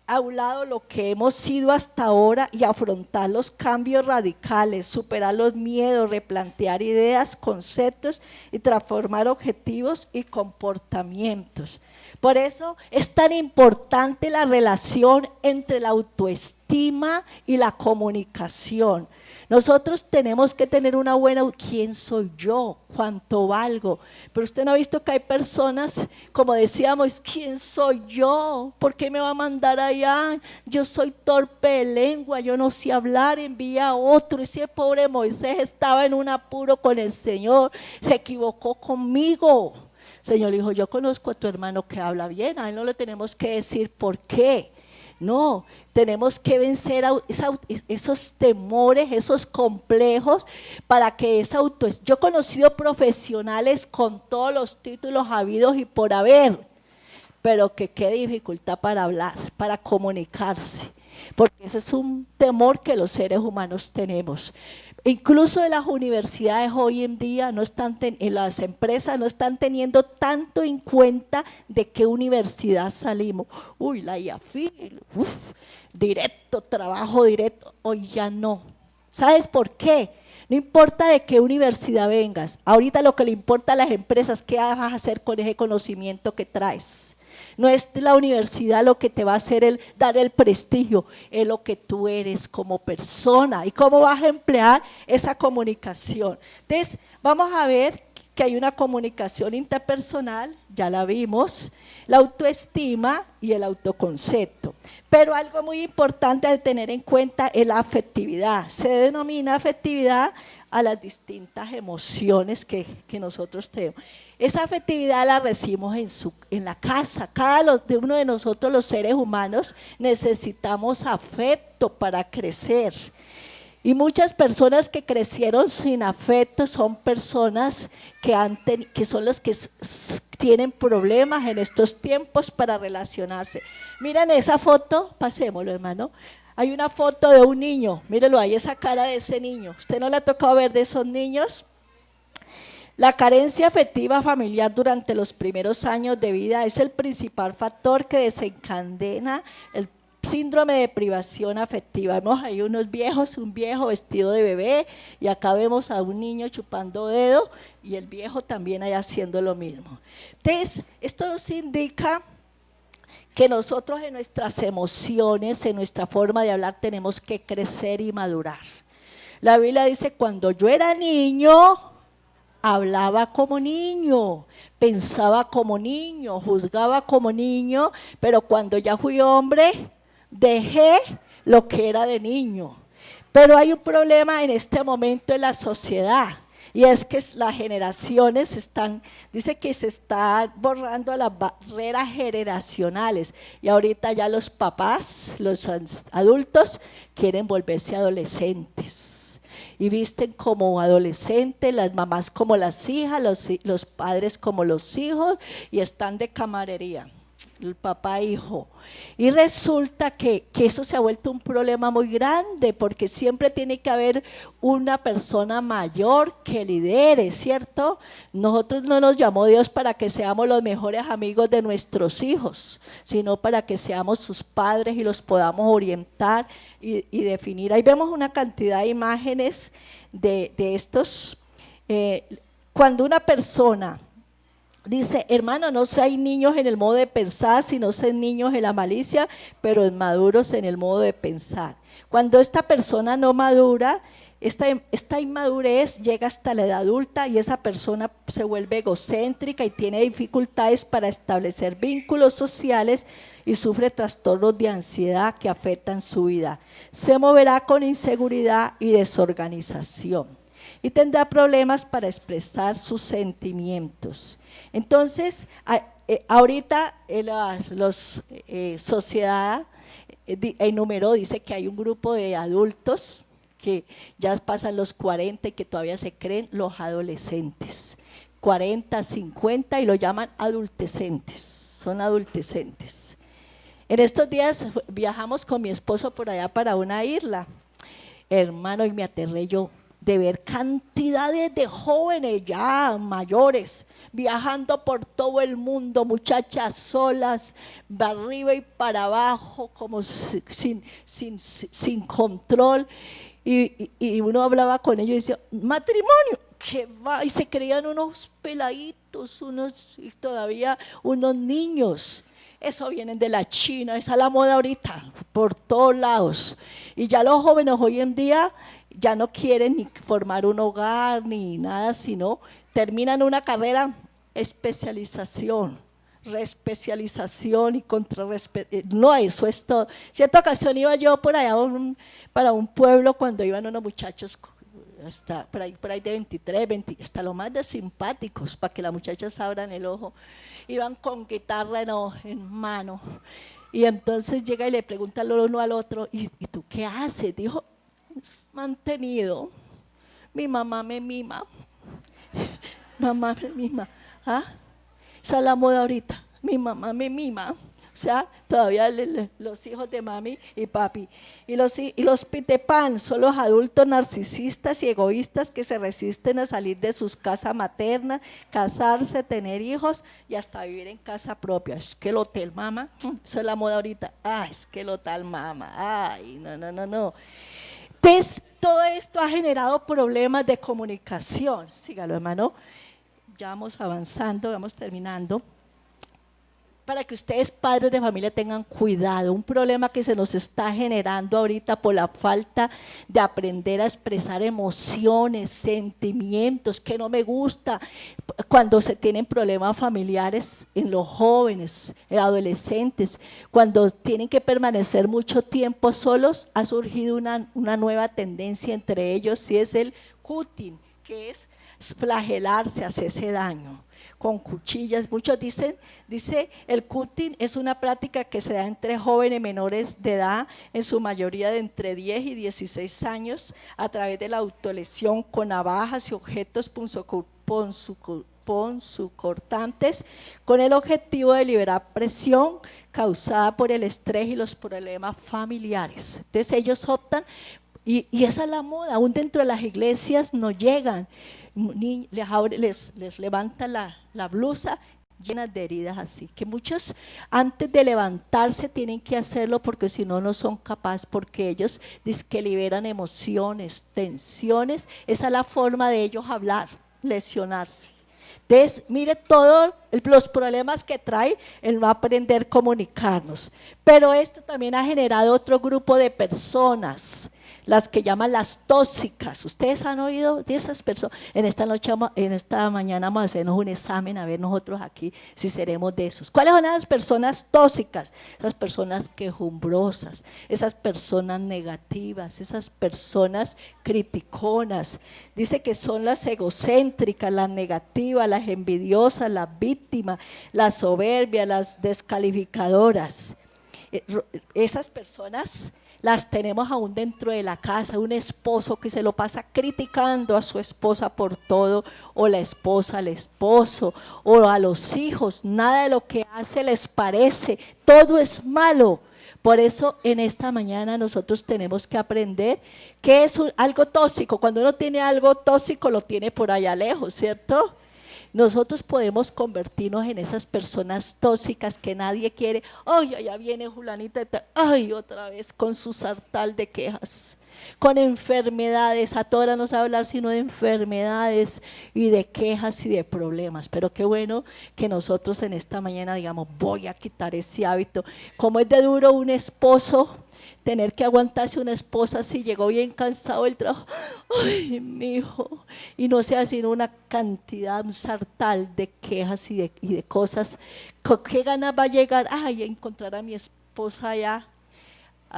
a un lado lo que hemos sido hasta ahora y afrontar los cambios radicales, superar los miedos, replantear ideas, conceptos y transformar objetivos y comportamientos. Por eso es tan importante la relación entre la autoestima y la comunicación. Nosotros tenemos que tener una buena, ¿quién soy yo? ¿Cuánto valgo? Pero usted no ha visto que hay personas, como decíamos, ¿quién soy yo? ¿Por qué me va a mandar allá? Yo soy torpe de lengua, yo no sé hablar, envía a otro. Ese pobre Moisés estaba en un apuro con el Señor, se equivocó conmigo. El Señor le dijo, yo conozco a tu hermano que habla bien, a él no le tenemos que decir por qué. No, tenemos que vencer esos temores, esos complejos para que esa autoestima. Yo he conocido profesionales con todos los títulos habidos y por haber, pero que qué dificultad para hablar, para comunicarse, porque ese es un temor que los seres humanos tenemos. Incluso en las universidades hoy en día, en las empresas no están teniendo tanto en cuenta de qué universidad salimos. Uy, la IAFIL, directo, trabajo directo, hoy ya no. ¿Sabes por qué? No importa de qué universidad vengas, ahorita lo que le importa a las empresas es qué vas a hacer con ese conocimiento que traes. No es la universidad lo que te va a hacer dar el prestigio, es lo que tú eres como persona y cómo vas a emplear esa comunicación. Entonces, vamos a ver que hay una comunicación interpersonal, ya la vimos, la autoestima y el autoconcepto. Pero algo muy importante de tener en cuenta es la afectividad. Se denomina afectividad a las distintas emociones que nosotros tenemos. Esa afectividad la recibimos en la casa. Cada uno de nosotros, los seres humanos, necesitamos afecto para crecer. Y muchas personas que crecieron sin afecto son personas que son las que tienen problemas en estos tiempos para relacionarse. Miren esa foto, pasémoslo, hermano. Hay una foto de un niño, mírelo ahí, esa cara de ese niño. ¿Usted no le ha tocado ver de esos niños? La carencia afectiva familiar durante los primeros años de vida es el principal factor que desencadena el síndrome de privación afectiva. Vemos ahí unos viejos, un viejo vestido de bebé y acá vemos a un niño chupando dedo y el viejo también ahí haciendo lo mismo. Entonces, esto nos indica que nosotros en nuestras emociones, en nuestra forma de hablar, tenemos que crecer y madurar. La Biblia dice, cuando yo era niño, hablaba como niño, pensaba como niño, juzgaba como niño, pero cuando ya fui hombre, dejé lo que era de niño. Pero hay un problema en este momento en la sociedad. Y es que las generaciones dice que se están borrando las barreras generacionales y ahorita ya los papás, los adultos quieren volverse adolescentes y visten como adolescentes, las mamás como las hijas, los padres como los hijos y están de camarería. El papá hijo, y resulta que eso se ha vuelto un problema muy grande porque siempre tiene que haber una persona mayor que lidere, ¿cierto? Nosotros no nos llamó Dios para que seamos los mejores amigos de nuestros hijos, sino para que seamos sus padres y los podamos orientar y definir. Ahí vemos una cantidad de imágenes de estos, cuando una persona dice, hermano, no sean niños en el modo de pensar, sino sean niños en la malicia, pero maduros en el modo de pensar. Cuando esta persona no madura, esta inmadurez llega hasta la edad adulta y esa persona se vuelve egocéntrica y tiene dificultades para establecer vínculos sociales y sufre trastornos de ansiedad que afectan su vida. Se moverá con inseguridad y desorganización. y tendrá problemas para expresar sus sentimientos. Entonces, ahorita sociedad enumeró, dice que hay un grupo de adultos que ya pasan los 40 y que todavía se creen los adolescentes, 40, 50 y lo llaman adultecentes, son adultecentes. En estos días viajamos con mi esposo por allá para una isla, hermano, y me aterré yo de ver cantidades de jóvenes ya mayores viajando por todo el mundo, muchachas solas, de arriba y para abajo, como sin control. Y uno hablaba con ellos y decía, matrimonio, ¿qué va? Y se creían unos peladitos, y todavía unos niños. Eso vienen de la China, esa es la moda ahorita, por todos lados. Y ya los jóvenes hoy en día ya no quieren ni formar un hogar ni nada, sino terminan una carrera, especialización, reespecialización y no, eso es todo. Cierta ocasión iba yo por allá para un pueblo cuando iban unos muchachos hasta por ahí de 23, 20, hasta lo más de simpáticos, para que las muchachas abran el ojo, iban con guitarra en mano, y entonces llega y le pregunta el uno al otro, ¿y tú qué haces? Dijo, mantenido, mi mamá me mima, mamá me mima. ¿Ah? Esa es la moda ahorita, mi mamá me mima, o sea, todavía los hijos de mami y papi. Y los Peter Pan son los adultos narcisistas y egoístas que se resisten a salir de sus casas maternas, casarse, tener hijos y hasta vivir en casa propia. Es que el hotel mama, eso es la moda ahorita, es que el hotel mama, no. Entonces, todo esto ha generado problemas de comunicación. Sígalo, hermano. Ya vamos avanzando, vamos terminando. Para que ustedes, padres de familia, tengan cuidado. Un problema que se nos está generando ahorita por la falta de aprender a expresar emociones, sentimientos, que no me gusta. Cuando se tienen problemas familiares en los jóvenes, en adolescentes, cuando tienen que permanecer mucho tiempo solos, ha surgido una nueva tendencia entre ellos, y es el cutting, que es flagelarse, hacerse daño con cuchillas. Muchos dice el cutting es una práctica que se da entre jóvenes menores de edad, en su mayoría de entre 10 y 16 años, a través de la autolesión con navajas y objetos punzocortantes, con el objetivo de liberar presión causada por el estrés y los problemas familiares. Entonces ellos optan, y esa es la moda, aún dentro de las iglesias no llegan, les levantan la blusa llenas de heridas así, que muchos antes de levantarse tienen que hacerlo porque si no, no son capaces, porque ellos dicen que liberan emociones, tensiones, esa es la forma de ellos hablar, lesionarse. Entonces, mire todos los problemas que trae el no aprender a comunicarnos, pero esto también ha generado otro grupo de personas, las que llaman las tóxicas. Ustedes han oído de esas personas. En esta mañana vamos a hacernos un examen a ver nosotros aquí si seremos de esos. ¿Cuáles son las personas tóxicas? Esas personas quejumbrosas, esas personas negativas, esas personas criticonas. Dice que son las egocéntricas, las negativas, las envidiosas, las víctimas, las soberbias, las descalificadoras. Esas personas las tenemos aún dentro de la casa. Un esposo que se lo pasa criticando a su esposa por todo, o la esposa al esposo, o a los hijos, nada de lo que hace les parece, todo es malo. Por eso en esta mañana nosotros tenemos que aprender qué es algo tóxico. Cuando uno tiene algo tóxico lo tiene por allá lejos, ¿cierto? Nosotros podemos convertirnos en esas personas tóxicas que nadie quiere. Ay, allá viene Julanita, ay, otra vez con su sartal de quejas, con enfermedades. A toda hora no sabe hablar sino de enfermedades y de quejas y de problemas. Pero qué bueno que nosotros en esta mañana digamos, voy a quitar ese hábito. Como es de duro un esposo tener que aguantarse una esposa si llegó bien cansado del trabajo, ay, mi hijo, y no sea sino una cantidad, un sartal de quejas y de cosas. ¿Con qué ganas va a llegar? Ay, a encontrar a mi esposa allá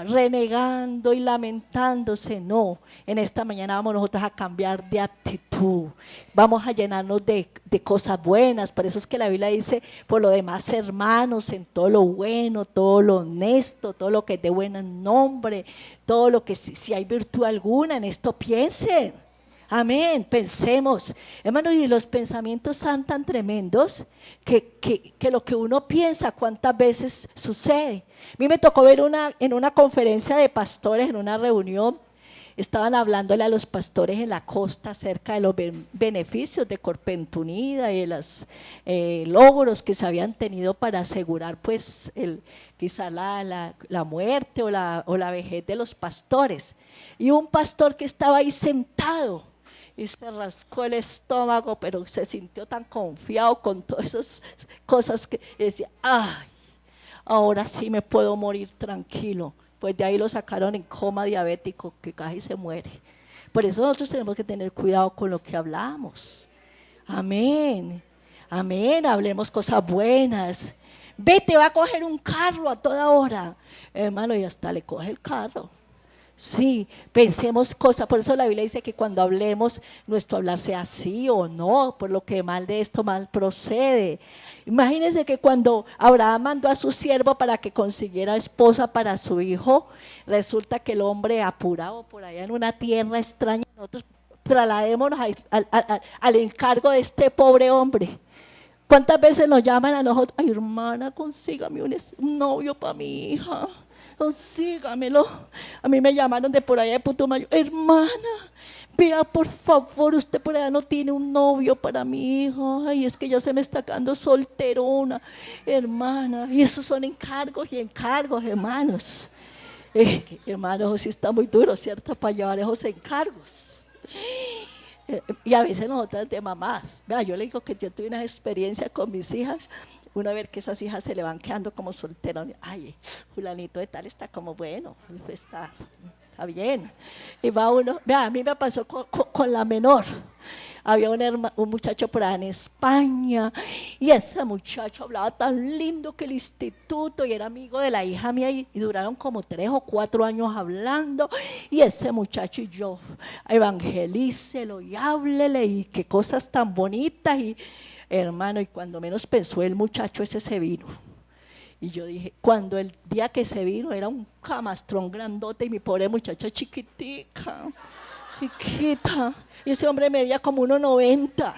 renegando y lamentándose. No, en esta mañana vamos nosotros a cambiar de actitud, vamos a llenarnos de cosas buenas. Por eso es que la Biblia dice: por lo demás, hermanos, en todo lo bueno, todo lo honesto, todo lo que es de buen nombre, todo lo que si hay virtud alguna, en esto piensen. Amén, pensemos, hermanos, y los pensamientos son tan tremendos que lo que uno piensa cuántas veces sucede. A mí me tocó ver en una conferencia de pastores, en una reunión, estaban hablándole a los pastores en la costa acerca de los beneficios de Corpent Unida y de los logros que se habían tenido para asegurar pues quizá la muerte o la vejez de los pastores. Y un pastor que estaba ahí sentado y se rascó el estómago, pero se sintió tan confiado con todas esas cosas que decía: ay, ahora sí me puedo morir tranquilo. Pues de ahí lo sacaron en coma diabético, que casi se muere. Por eso nosotros tenemos que tener cuidado con lo que hablamos. Amén, amén, hablemos cosas buenas. Vete, va a coger un carro a toda hora, hermano, y hasta le coge el carro. Sí, pensemos cosas. Por eso la Biblia dice que cuando hablemos, nuestro hablar sea sí o no, por lo que mal de esto mal procede. Imagínense que cuando Abraham mandó a su siervo para que consiguiera esposa para su hijo, resulta que el hombre apurado por allá en una tierra extraña, nosotros trasladémonos al encargo de este pobre hombre. ¿Cuántas veces nos llaman a nosotros? Ay, hermana, consígame un novio para mi hija. Consígamelo. A mí me llamaron de por allá de Putumayo: hermana, vea por favor, usted por allá no tiene un novio para mi hijo. Ay, es que ya se me está quedando solterona, hermana. Y esos son encargos y encargos, hermanos. Hermanos, sí está muy duro, ¿cierto? Para llevar esos encargos. Y a veces nosotras de mamás, vea, yo le digo que yo tuve una experiencia con mis hijas. Una vez que esas hijas se le van quedando como solteras, ay, fulanito de tal está como bueno, está bien. Y va uno, vea, a mí me pasó con la menor. Había un muchacho por ahí en España, y ese muchacho hablaba tan lindo que el instituto, y era amigo de la hija mía, y duraron como 3 o 4 años hablando. Y ese muchacho y yo, evangelícelo y háblele, y qué cosas tan bonitas. Y hermano, y cuando menos pensó el muchacho ese se vino. Y yo dije, cuando el día que se vino era un camastrón grandote, y mi pobre muchacha chiquitica, chiquita. Y ese hombre medía como 1,90,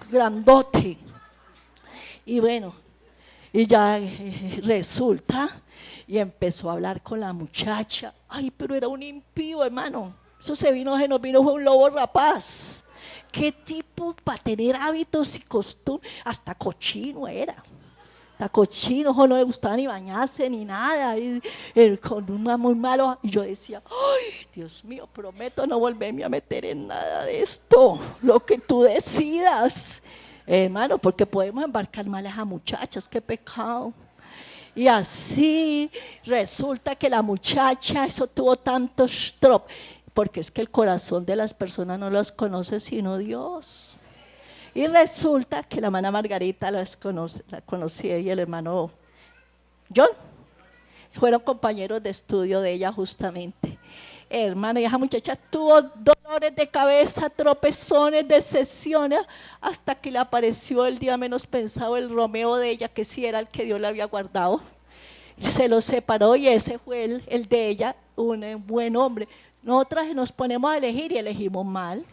grandote. Y bueno, y ya resulta, y empezó a hablar con la muchacha. Ay, pero era un impío, hermano. Eso se nos vino fue un lobo rapaz. ¿Qué tipo para tener hábitos y costumbres? Hasta cochino era. Hasta cochino, no le gustaba ni bañarse ni nada. Con una muy malo. Y yo decía: ay, Dios mío, prometo no volverme a meter en nada de esto. Lo que tú decidas, hermano, porque podemos embarcar mal a esas muchachas. Qué pecado. Y así resulta que la muchacha, eso tuvo tantos tropos. Porque es que el corazón de las personas no los conoce sino Dios. Y resulta que la hermana Margarita la conocía, y el hermano John fueron compañeros de estudio de ella justamente. Hermana, y esa muchacha tuvo dolores de cabeza, tropezones, decepciones, hasta que le apareció el día menos pensado el Romeo de ella, que sí era el que Dios le había guardado. Y se lo separó, y ese fue el de ella, un buen hombre. Nosotras nos ponemos a elegir y elegimos mal,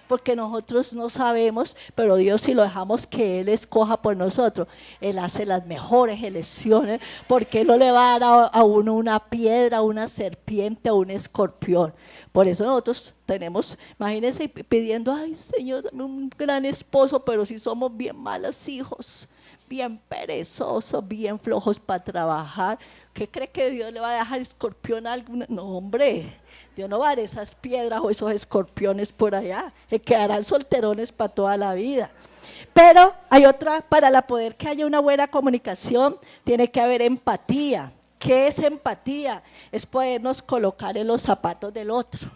porque nosotros no sabemos, pero Dios, si lo dejamos que Él escoja por nosotros, Él hace las mejores elecciones, porque Él no le va a dar a uno una piedra, una serpiente o un escorpión. Por eso nosotros tenemos, imagínense pidiendo: ay, Señor, dame un gran esposo, pero si somos bien malos hijos, bien perezosos, bien flojos para trabajar, ¿qué cree que Dios le va a dejar escorpión a alguna? No, hombre, Dios no va a dar esas piedras o esos escorpiones por allá, que quedarán solterones para toda la vida. Pero hay otra, para poder que haya una buena comunicación, tiene que haber empatía. ¿Qué es empatía? Es podernos colocar en los zapatos del otro,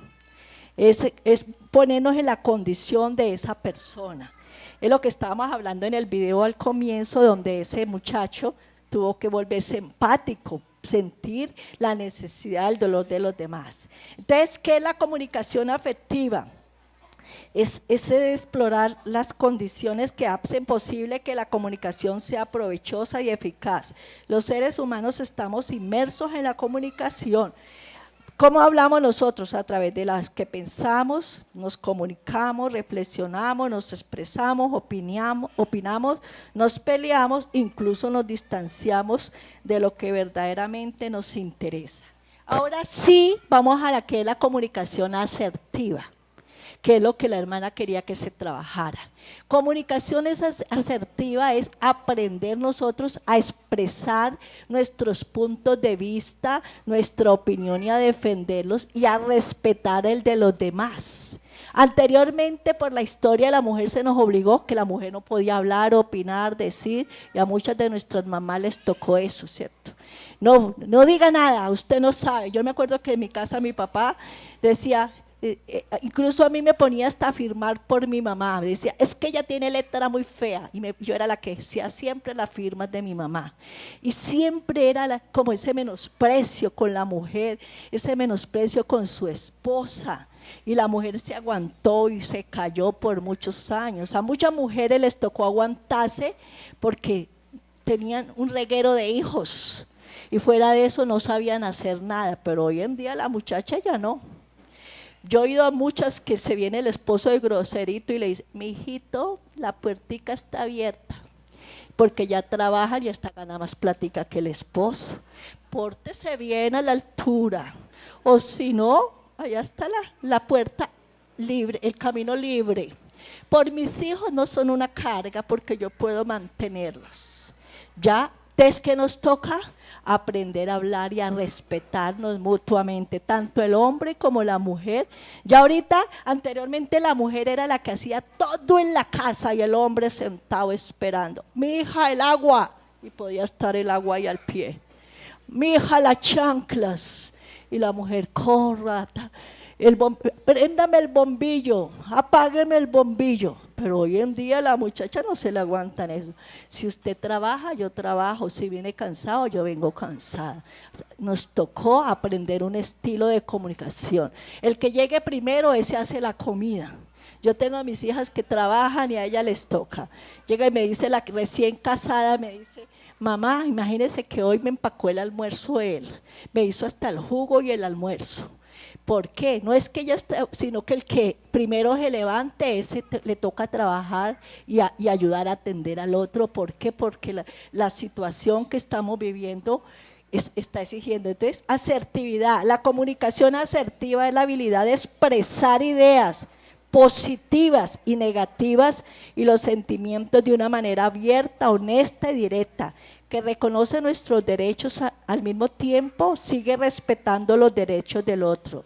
es ponernos en la condición de esa persona. Es lo que estábamos hablando en el video al comienzo, donde ese muchacho tuvo que volverse empático sentir la necesidad, el dolor de los demás. Entonces, ¿qué es la comunicación afectiva? Es explorar las condiciones que hacen posible que la comunicación sea provechosa y eficaz. Los seres humanos estamos inmersos en la comunicación. ¿Cómo hablamos nosotros? A través de las que pensamos, nos comunicamos, reflexionamos, nos expresamos, opinamos, nos peleamos, incluso nos distanciamos de lo que verdaderamente nos interesa. Ahora sí, vamos a la que es la comunicación asertiva, que es lo que la hermana quería que se trabajara. Comunicación asertiva es aprender nosotros a expresar nuestros puntos de vista, nuestra opinión y a defenderlos y a respetar el de los demás. Anteriormente, por la historia, la mujer se nos obligó que la mujer no podía hablar, opinar, decir, y a muchas de nuestras mamás les tocó eso, ¿cierto? No diga nada, usted no sabe. Yo me acuerdo que en mi casa mi papá decía, incluso a mí me ponía hasta a firmar por mi mamá, me decía, es que ella tiene letra muy fea, y yo era la que hacía siempre las firmas de mi mamá, y siempre era como ese menosprecio con la mujer, ese menosprecio con su esposa, y la mujer se aguantó y se cayó por muchos años. A muchas mujeres les tocó aguantarse porque tenían un reguero de hijos, y fuera de eso no sabían hacer nada, pero hoy en día la muchacha ya no. Yo he oído a muchas que se viene el esposo de groserito y le dice, mi hijito, la puertica está abierta, porque ya trabaja y hasta gana más plática que el esposo. Pórtese bien a la altura, o si no, allá está la puerta libre, el camino libre. Por mis hijos no son una carga porque yo puedo mantenerlos. Ya, es que nos toca aprender a hablar y a respetarnos mutuamente, tanto el hombre como la mujer. Ya ahorita, anteriormente la mujer era la que hacía todo en la casa y el hombre sentado esperando. Mi hija, el agua, y podía estar el agua ahí al pie. Mi hija, las chanclas, y la mujer corra, préndame el bombillo, apágueme el bombillo. Pero hoy en día la muchacha no se le aguantan eso. Si usted trabaja, yo trabajo. Si viene cansado, yo vengo cansada. Nos tocó aprender un estilo de comunicación. El que llegue primero, ese hace la comida. Yo tengo a mis hijas que trabajan y a ellas les toca. Llega y me dice la recién casada, me dice, mamá, imagínese que hoy me empacó el almuerzo él. Me hizo hasta el jugo y el almuerzo. ¿Por qué? No es que ella esté, sino que el que primero se levante, ese le toca trabajar y ayudar a atender al otro. ¿Por qué? Porque la situación que estamos viviendo está exigiendo. Entonces, asertividad. La comunicación asertiva es la habilidad de expresar ideas positivas y negativas y los sentimientos de una manera abierta, honesta y directa, que reconoce nuestros derechos al mismo tiempo sigue respetando los derechos del otro,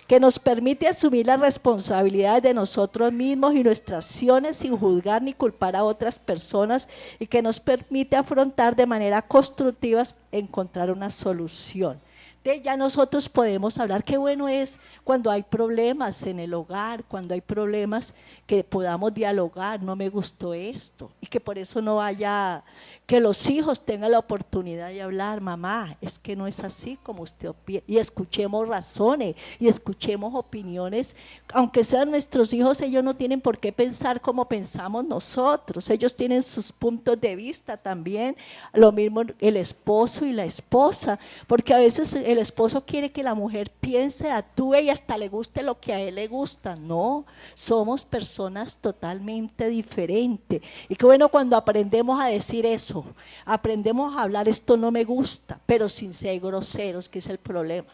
que nos permite asumir las responsabilidades de nosotros mismos y nuestras acciones sin juzgar ni culpar a otras personas y que nos permite afrontar de manera constructiva, encontrar una solución. Entonces ya nosotros podemos hablar, qué bueno es cuando hay problemas en el hogar, cuando hay problemas que podamos dialogar, no me gustó esto, y que por eso no haya, que los hijos tengan la oportunidad de hablar, mamá, es que no es así como usted opina, y escuchemos razones, y escuchemos opiniones, aunque sean nuestros hijos, ellos no tienen por qué pensar como pensamos nosotros, ellos tienen sus puntos de vista también, lo mismo el esposo y la esposa, porque a veces el esposo quiere que la mujer piense, actúe y hasta le guste lo que a él le gusta. No, somos personas totalmente diferentes. Y qué bueno cuando aprendemos a decir eso, aprendemos a hablar, esto no me gusta, pero sin ser groseros, que es el problema.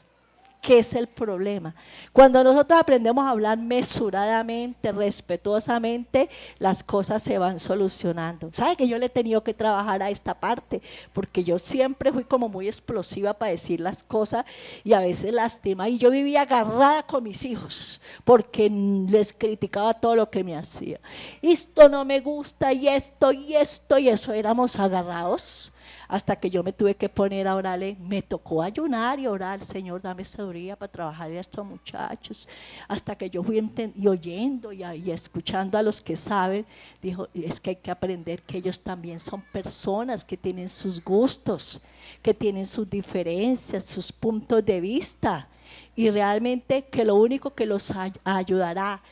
¿Qué es el problema? Cuando nosotros aprendemos a hablar mesuradamente, respetuosamente, las cosas se van solucionando. ¿Sabe que yo le he tenido que trabajar a esta parte? Porque yo siempre fui como muy explosiva para decir las cosas y a veces lastima. Y yo vivía agarrada con mis hijos porque les criticaba todo lo que me hacía. Esto no me gusta y esto y esto y eso, éramos agarrados. hasta que yo me tuve que poner a orarle, me tocó ayunar y orar, Señor, dame sabiduría para trabajar a estos muchachos, hasta que yo fui y oyendo y escuchando a los que saben, dijo, es que hay que aprender que ellos también son personas que tienen sus gustos, que tienen sus diferencias, sus puntos de vista, y realmente que lo único que nos ayudará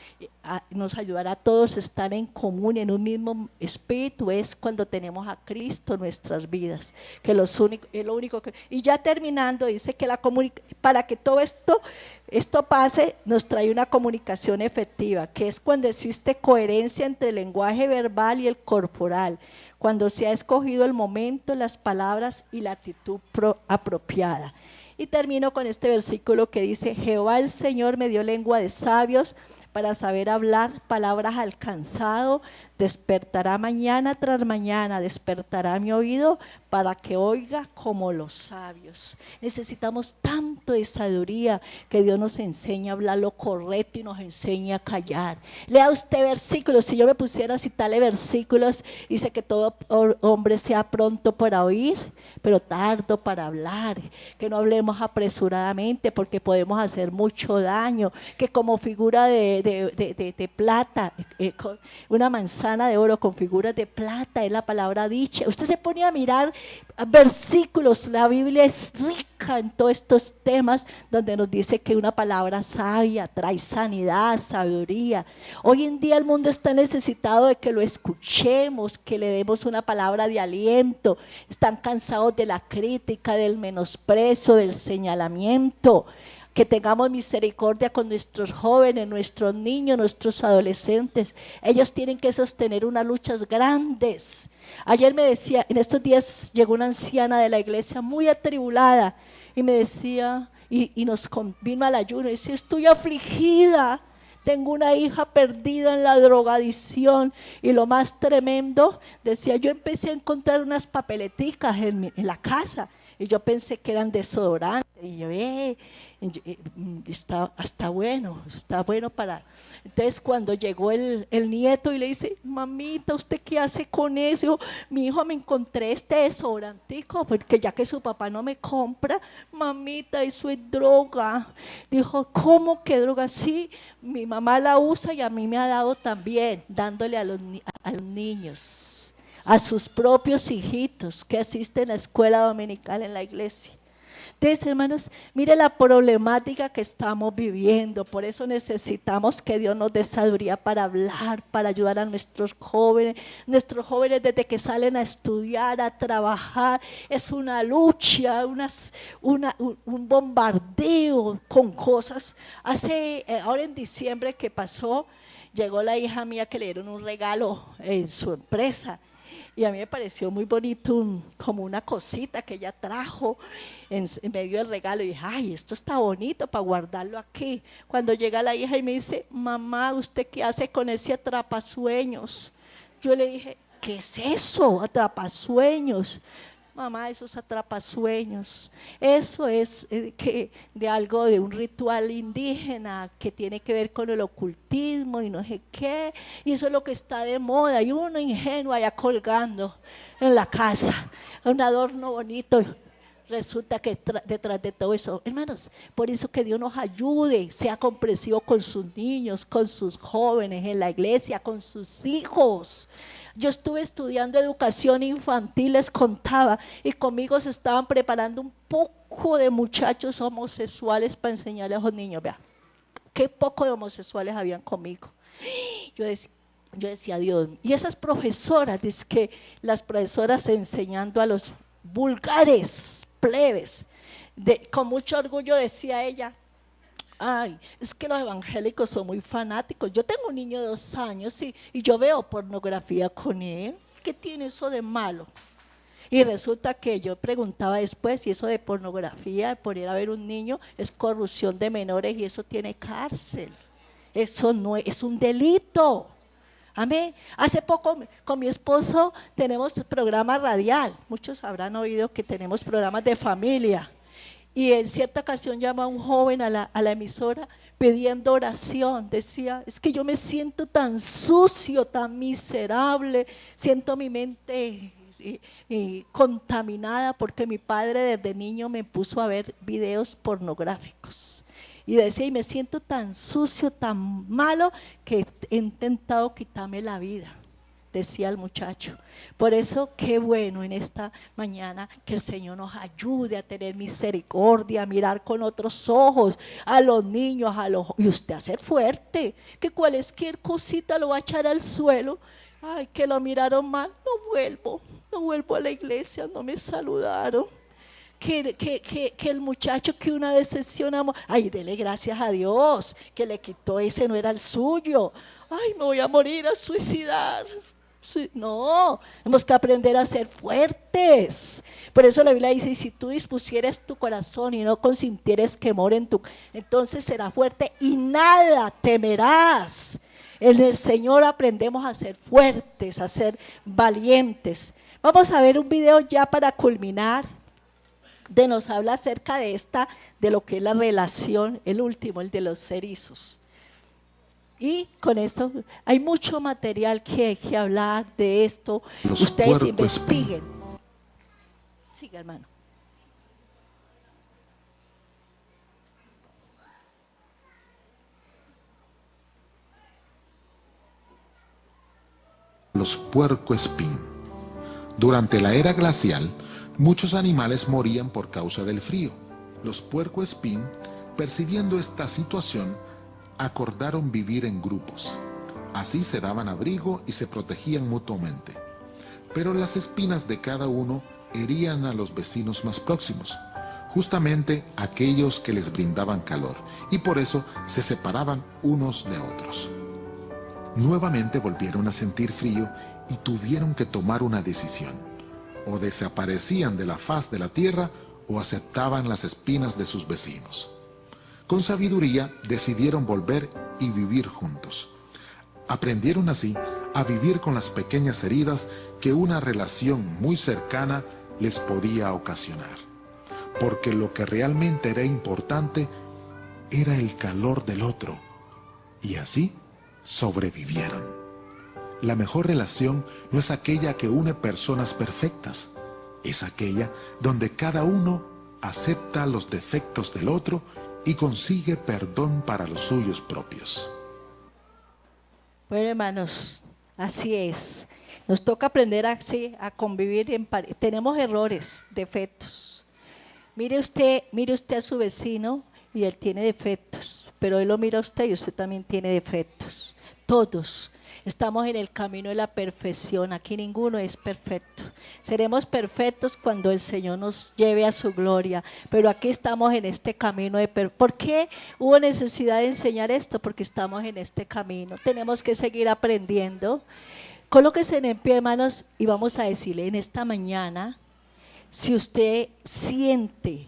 a todos a estar en común, en un mismo espíritu, es cuando tenemos a Cristo en nuestras vidas, que es lo único que… Y ya terminando, dice que para que todo esto pase, nos trae una comunicación efectiva, que es cuando existe coherencia entre el lenguaje verbal y el corporal, cuando se ha escogido el momento, las palabras y la actitud apropiada. Y termino con este versículo que dice, Jehová el Señor me dio lengua de sabios para saber hablar palabras al cansado, despertará mañana tras mañana, despertará mi oído para que oiga como los sabios. Necesitamos tanto de sabiduría, que Dios nos enseñe a hablar lo correcto y nos enseñe a callar. Lea usted versículos, si yo me pusiera a citarle versículos, dice que todo hombre sea pronto para oír, pero tardo para hablar, que no hablemos apresuradamente porque podemos hacer mucho daño, que como figura de plata, una manzana de oro con figuras de plata es la palabra dicha. Usted se pone a mirar versículos, la Biblia es rica en todos estos temas donde nos dice que una palabra sabia trae sanidad, sabiduría. Hoy en día el mundo está necesitado de que lo escuchemos, que le demos una palabra de aliento. Están cansados de la crítica, del menosprecio, del señalamiento. Que tengamos misericordia con nuestros jóvenes, nuestros niños, nuestros adolescentes. Ellos tienen que sostener unas luchas grandes. Ayer me decía, en estos días llegó una anciana de la iglesia muy atribulada y me decía, y nos vino al ayuno, y decía, estoy afligida, tengo una hija perdida en la drogadicción, y lo más tremendo, decía, yo empecé a encontrar unas papeleticas en la casa, y yo pensé que eran desodorantes, y yo, está bueno para… Entonces cuando llegó el nieto y le dice, mamita, ¿usted qué hace con eso? Mi hijo, me encontré este desodorantico, porque ya que su papá no me compra, mamita, eso es droga. Dijo, ¿cómo que droga? Sí, mi mamá la usa y a mí me ha dado también, dándole a los niños, a sus propios hijitos que asisten a la escuela dominical en la iglesia. Entonces, hermanos, mire la problemática que estamos viviendo. Por eso necesitamos que Dios nos dé sabiduría para hablar, para ayudar a nuestros jóvenes desde que salen a estudiar, a trabajar. Es una lucha, un bombardeo con cosas. Ahora en diciembre que pasó, llegó la hija mía que le dieron un regalo en su empresa. Y a mí me pareció muy bonito, como una cosita que ella trajo en medio del regalo. Y dije, ay, esto está bonito para guardarlo aquí. Cuando llega la hija y me dice, mamá, ¿usted qué hace con ese atrapasueños? Yo le dije, ¿qué es eso, atrapasueños? Mamá, esos atrapasueños, eso es de un ritual indígena que tiene que ver con el ocultismo y no sé qué, y eso es lo que está de moda, y uno ingenuo allá colgando en la casa, un adorno bonito. Resulta que detrás de todo eso, hermanos, por eso que Dios nos ayude, sea comprensivo con sus niños, con sus jóvenes en la iglesia, con sus hijos. Yo estuve estudiando educación infantil, les contaba, y conmigo se estaban preparando un poco de muchachos homosexuales para enseñarles a los niños. Vea, qué poco de homosexuales habían conmigo. Yo decía, Dios, y esas profesoras, es que las profesoras enseñando a los vulgares plebes, con mucho orgullo decía ella, ay, es que los evangélicos son muy fanáticos. Yo tengo un niño de 2 años y yo veo pornografía con él. ¿Qué tiene eso de malo? Y resulta que yo preguntaba después si eso de pornografía, por ir a ver un niño, es corrupción de menores y eso tiene cárcel. Eso no es un delito. Amén. Hace poco con mi esposo tenemos programa radial. Muchos habrán oído que tenemos programas de familia. Y en cierta ocasión llama a un joven a la emisora pidiendo oración. Decía, es que yo me siento tan sucio, tan miserable, siento mi mente y contaminada porque mi padre desde niño me puso a ver videos pornográficos. Y decía, y me siento tan sucio, tan malo, que he intentado quitarme la vida, decía el muchacho. Por eso, qué bueno en esta mañana que el Señor nos ayude a tener misericordia, a mirar con otros ojos a los niños, y usted a ser fuerte, que cualquier cosita lo va a echar al suelo. Ay, que lo miraron mal, no vuelvo a la iglesia, no me saludaron. Que el muchacho que una decepción amó, ay, dele gracias a Dios que le quitó, ese no era el suyo. Ay, me voy a morir, a suicidar. No, tenemos que aprender a ser fuertes. Por eso la Biblia dice, y si tú dispusieres tu corazón y no consintieres que more en entonces serás fuerte y nada temerás. En el Señor aprendemos a ser fuertes, a ser valientes. Vamos a ver un video ya para culminar. Nos habla acerca de lo que es la relación, el último, el de los erizos. Y con esto hay mucho material que hablar de esto. Ustedes investiguen. Siga, hermano. Los puercoespín. Durante la era glacial, muchos animales morían por causa del frío. Los puercoespín, percibiendo esta situación, acordaron vivir en grupos. Así se daban abrigo y se protegían mutuamente. Pero las espinas de cada uno herían a los vecinos más próximos, justamente aquellos que les brindaban calor, y por eso se separaban unos de otros. Nuevamente volvieron a sentir frío y tuvieron que tomar una decisión. O desaparecían de la faz de la tierra o aceptaban las espinas de sus vecinos. Con sabiduría decidieron volver y vivir juntos. Aprendieron así a vivir con las pequeñas heridas que una relación muy cercana les podía ocasionar. Porque lo que realmente era importante era el calor del otro. Y así sobrevivieron. La mejor relación no es aquella que une personas perfectas, es aquella donde cada uno acepta los defectos del otro y consigue perdón para los suyos propios. Bueno, hermanos, así es. Nos toca aprender así a convivir en pareja. Tenemos errores, defectos. Mire usted a su vecino y él tiene defectos, pero él lo mira a usted y usted también tiene defectos. Todos estamos en el camino de la perfección, aquí ninguno es perfecto. Seremos perfectos cuando el Señor nos lleve a su gloria, pero aquí estamos en este camino de perfección. ¿Por qué hubo necesidad de enseñar esto? Porque estamos en este camino, tenemos que seguir aprendiendo. Colóquese en pie, hermanos, y vamos a decirle en esta mañana, si usted siente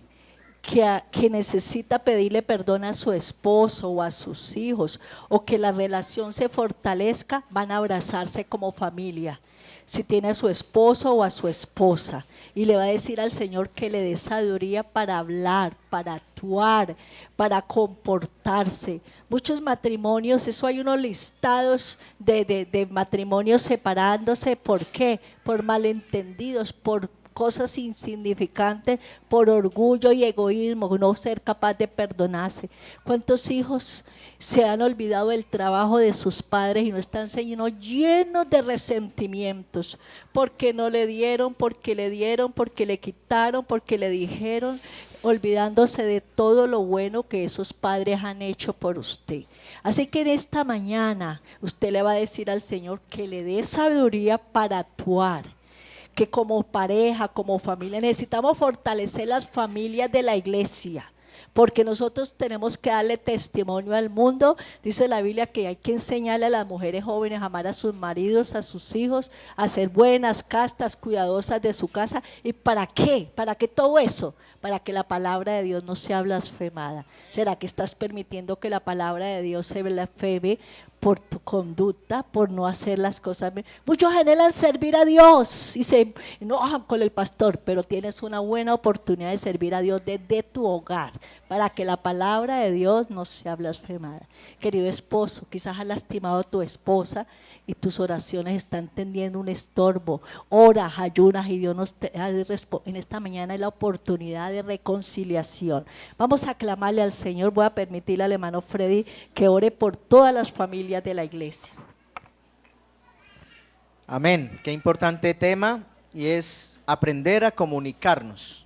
que necesita pedirle perdón a su esposo o a sus hijos, o que la relación se fortalezca, van a abrazarse como familia. Si tiene a su esposo o a su esposa, y le va a decir al Señor que le dé sabiduría para hablar, para actuar, para comportarse. Muchos matrimonios, eso hay unos listados de matrimonios separándose. ¿Por qué? Por malentendidos, por cosas insignificantes, por orgullo y egoísmo, no ser capaz de perdonarse. ¿Cuántos hijos se han olvidado del trabajo de sus padres y no están llenos de resentimientos? Porque no le dieron, porque le quitaron, porque le dijeron, olvidándose de todo lo bueno que esos padres han hecho por usted. Así que en esta mañana usted le va a decir al Señor que le dé sabiduría para actuar, que como pareja, como familia, necesitamos fortalecer las familias de la iglesia, porque nosotros tenemos que darle testimonio al mundo. Dice la Biblia que hay que enseñarle a las mujeres jóvenes a amar a sus maridos, a sus hijos, a ser buenas, castas, cuidadosas de su casa. ¿Y para qué? ¿Para qué todo eso? Para que la palabra de Dios no sea blasfemada. ¿Será que estás permitiendo que la palabra de Dios se blasfeme por tu conducta, por no hacer las cosas bien? Muchos anhelan servir a Dios y se enojan con el pastor, pero tienes una buena oportunidad de servir a Dios desde tu hogar, para que la palabra de Dios no sea blasfemada. Querido esposo, quizás has lastimado a tu esposa y tus oraciones están tendiendo un estorbo. Oras, ayunas y Dios nos en esta mañana es la oportunidad de reconciliación. Vamos a clamarle al Señor. Voy a permitirle al hermano Freddy que ore por todas las familias de la iglesia. Amén. Qué importante tema, y es aprender a comunicarnos.